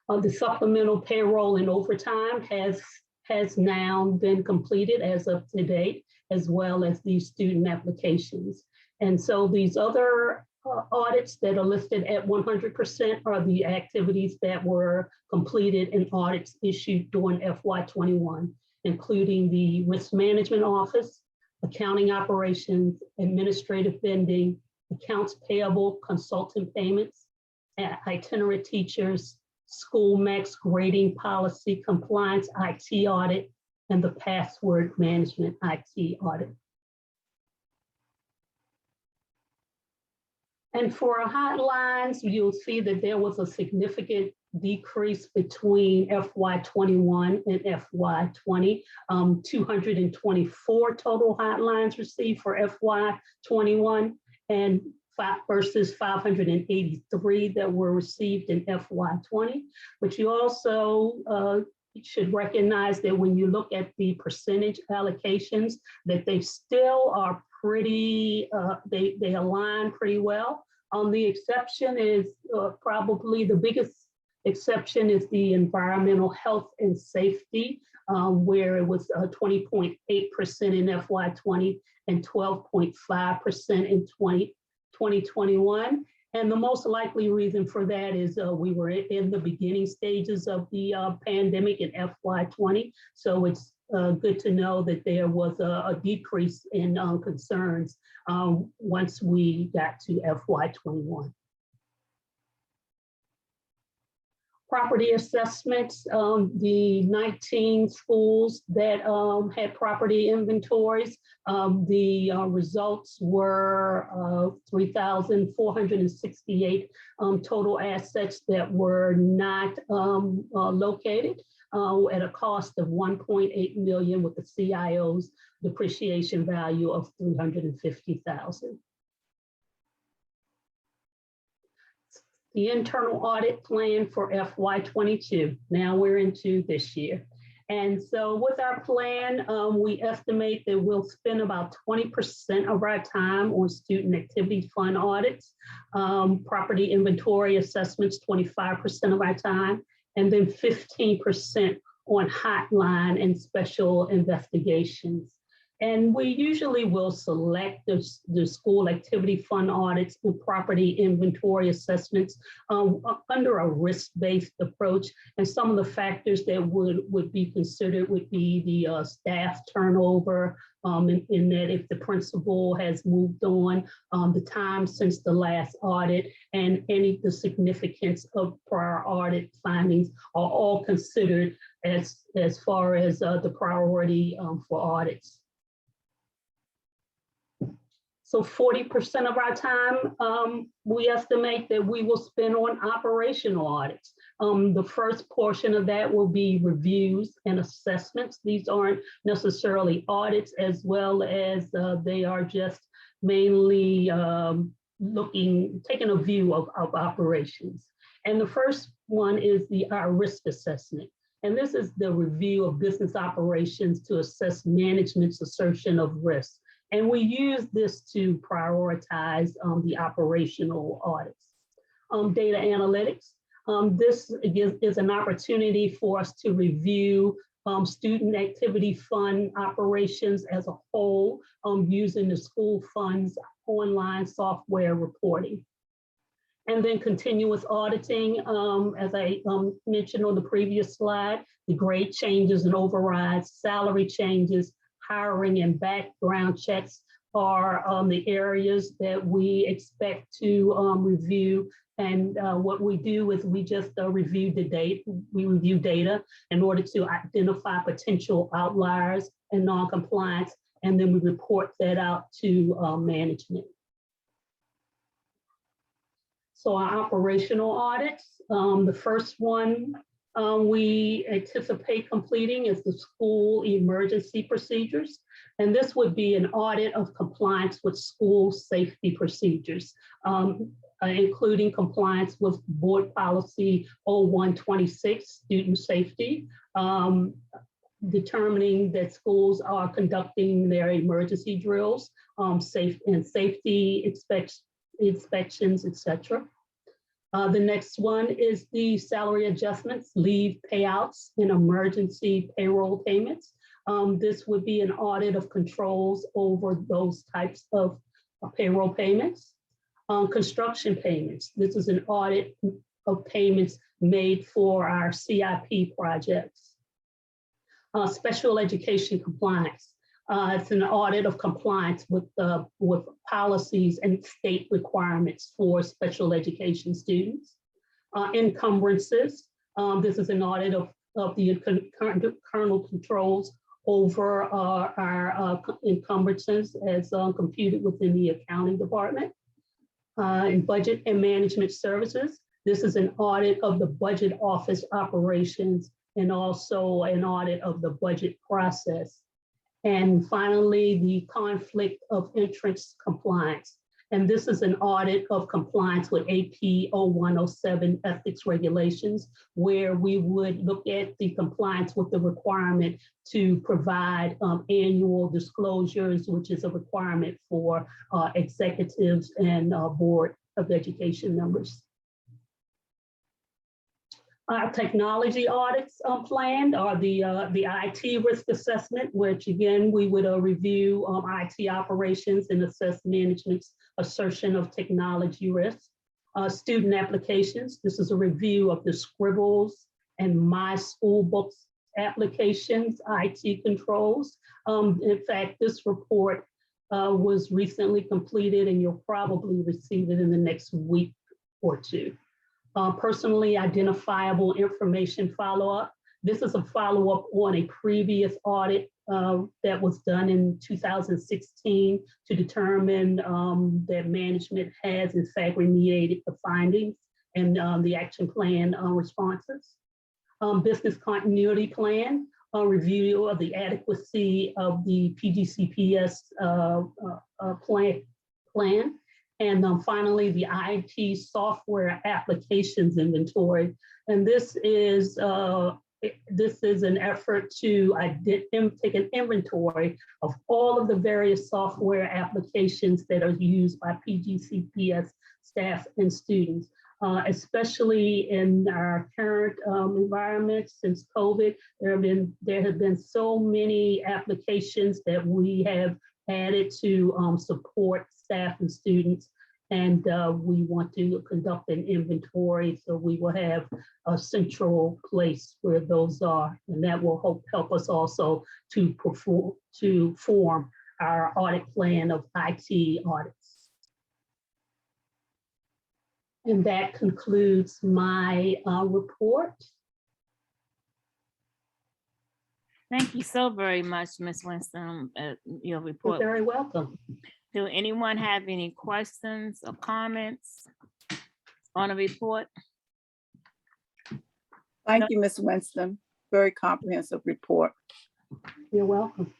The supplemental payroll and overtime has now been completed as of today, as well as these student applications. And so these other audits that are listed at 100% are the activities that were completed and audits issued during FY21, including the Risk Management Office, accounting operations, administrative vending, accounts payable, consultant payments, itinerant teachers, school max grading policy, compliance IT audit, and the password management IT audit. And for our hotlines, you'll see that there was a significant decrease between FY21 and FY20. 224 total hotlines received for FY21 and versus 583 that were received in FY20. But you also should recognize that when you look at the percentage allocations, that they still are pretty, they align pretty well. The exception is probably the biggest exception is the environmental health and safety, where it was 20.8% in FY20 and 12.5% in 2021. And the most likely reason for that is we were in the beginning stages of the pandemic in FY20. So it's good to know that there was a decrease in concerns once we got to FY21. Property assessments, the 19 schools that had property inventories, the results were 3,468 total assets that were not located at a cost of $1.8 million with the CIO's depreciation value of $350,000. The internal audit plan for FY22. Now we're into this year. And so with our plan, we estimate that we'll spend about 20% of our time on student activity fund audits, property inventory assessments, 25% of our time, and then 15% on hotline and special investigations. And we usually will select the school activity fund audits and property inventory assessments under a risk-based approach. And some of the factors that would be considered would be the staff turnover, in that if the principal has moved on, the time since the last audit, and the significance of prior audit findings are all considered as far as the priority for audits. So 40% of our time, we estimate that we will spend on operational audits. The first portion of that will be reviews and assessments. These aren't necessarily audits, as well as they are just mainly taking a view of operations. And the first one is our risk assessment. And this is the review of business operations to assess management's assertion of risk. And we use this to prioritize the operational audits. Data analytics. This is an opportunity for us to review student activity fund operations as a whole using the school funds online software reporting. And then continuous auditing, as I mentioned on the previous slide, the grade changes and overrides, salary changes, hiring and background checks are the areas that we expect to review. And what we do is we just review the data. We review data in order to identify potential outliers and non-compliance, and then we report that out to management. So our operational audits, the first one we anticipate completing is the school emergency procedures. And this would be an audit of compliance with school safety procedures, including compliance with board policy 0126, student safety, determining that schools are conducting their emergency drills, safety inspections, etc. The next one is the salary adjustments, leave payouts, and emergency payroll payments. This would be an audit of controls over those types of payroll payments. Construction payments. This is an audit of payments made for our CIP projects. Special education compliance. It's an audit of compliance with policies and state requirements for special education students. Encumbrances. This is an audit of the internal controls over our encumbrances as computed within the accounting department. In budget and management services, this is an audit of the budget office operations and also an audit of the budget process. And finally, the conflict of interest compliance. And this is an audit of compliance with AP 0107 ethics regulations, where we would look at the compliance with the requirement to provide annual disclosures, which is a requirement for executives and board of education members. Our technology audits planned are the IT risk assessment, which again, we would review IT operations and assess management's assertion of technology risks. Student applications, this is a review of the Scribbles and My School Books applications, IT controls. In fact, this report was recently completed and you'll probably receive it in the next week or two. Personally identifiable information follow-up. This is a follow-up on a previous audit that was done in 2016 to determine that management has in fact remediated the findings and the action plan responses. Business continuity plan, a review of the adequacy of the PGCPS plan. And finally, the IT software applications inventory. And this is an effort to take an inventory of all of the various software applications that are used by PGCPS staff and students, especially in our current environment since COVID. There have been so many applications that we have added to support staff and students, and we want to conduct an inventory, so we will have a central place where those are, and that will help us also to form our audit plan of IT audits. And that concludes my report. Thank you so very much, Ms. Winston, your report. You're very welcome. Do anyone have any questions or comments on the report? Thank you, Ms. Winston. Very comprehensive report. You're welcome.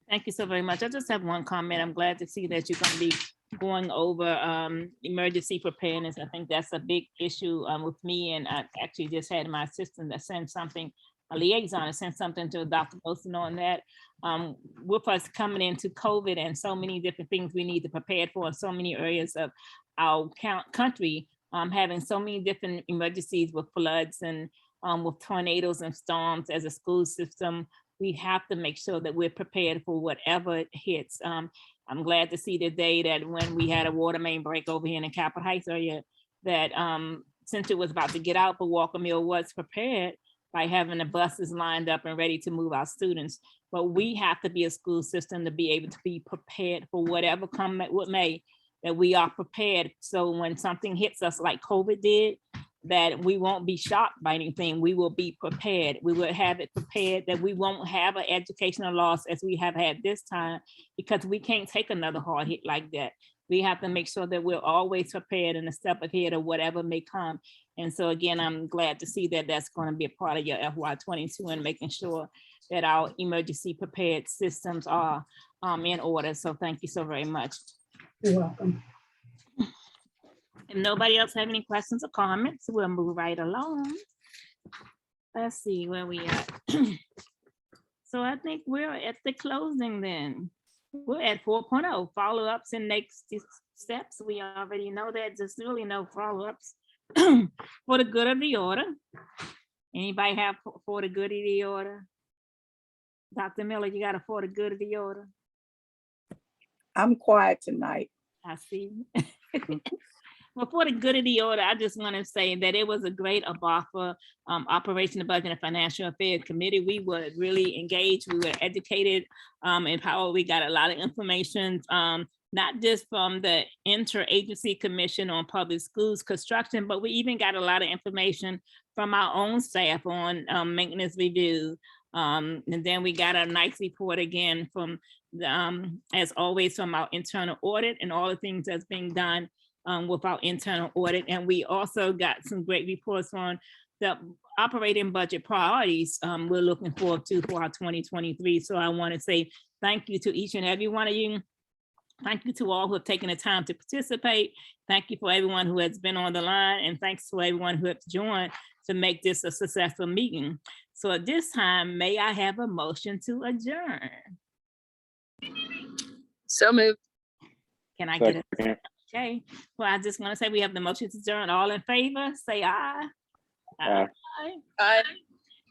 Thank you so very much. I just have one comment. I'm glad to see that you're going to be going over emergency preparedness. I think that's a big issue with me, and I actually just had my assistant that sent something, a liaison, and sent something to Dr. Wilson on that. With us coming into COVID and so many different things we need to prepare for in so many areas of our country, having so many different emergencies with floods and with tornadoes and storms as a school system, we have to make sure that we're prepared for whatever hits. I'm glad to see today that when we had a water main break over here in the Capitol Heights area, that since it was about to get out, but Walker Mill was prepared by having the buses lined up and ready to move our students. But we have to be a school system to be able to be prepared for whatever come what may, that we are prepared. So when something hits us like COVID did, that we won't be shocked by anything. We will be prepared. We will have it prepared that we won't have an educational loss as we have had this time, because we can't take another hard hit like that. We have to make sure that we're always prepared and a step ahead of whatever may come. And so again, I'm glad to see that that's going to be a part of your FY22 and making sure that our emergency prepared systems are in order. So thank you so very much. You're welcome. If nobody else have any questions or comments, we'll move right along. Let's see where we at. So I think we're at the closing then. We're at 4.0, follow-ups and next steps. We already know that there's really no follow-ups for the good of the order. Anybody have for the good of the order? Dr. Miller, you got a for the good of the order? I'm quiet tonight. I see. But for the good of the order, I just want to say that it was a great ABAFA, Operation, Budget and Financial Affairs Committee. We were really engaged, we were educated, empowered. We got a lot of information, not just from the Interagency Commission on Public Schools Construction, but we even got a lot of information from our own staff on maintenance review. And then we got a nice report again from, as always, from our internal audit and all the things that's being done with our internal audit. And we also got some great reports on the operating budget priorities we're looking forward to for our 2023. So I want to say thank you to each and every one of you. Thank you to all who have taken the time to participate. Thank you for everyone who has been on the line, and thanks to everyone who has joined to make this a successful meeting. So at this time, may I have a motion to adjourn? So moved. Can I get it? Second. Okay, well, I just want to say we have the motion to adjourn. All in favor, say aye. Aye. Aye.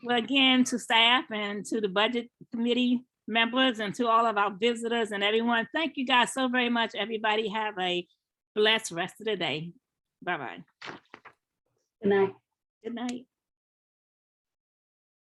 Well, again, to staff and to the budget committee members and to all of our visitors and everyone, thank you guys so very much. Everybody have a blessed rest of the day. Bye-bye. Good night. Good night.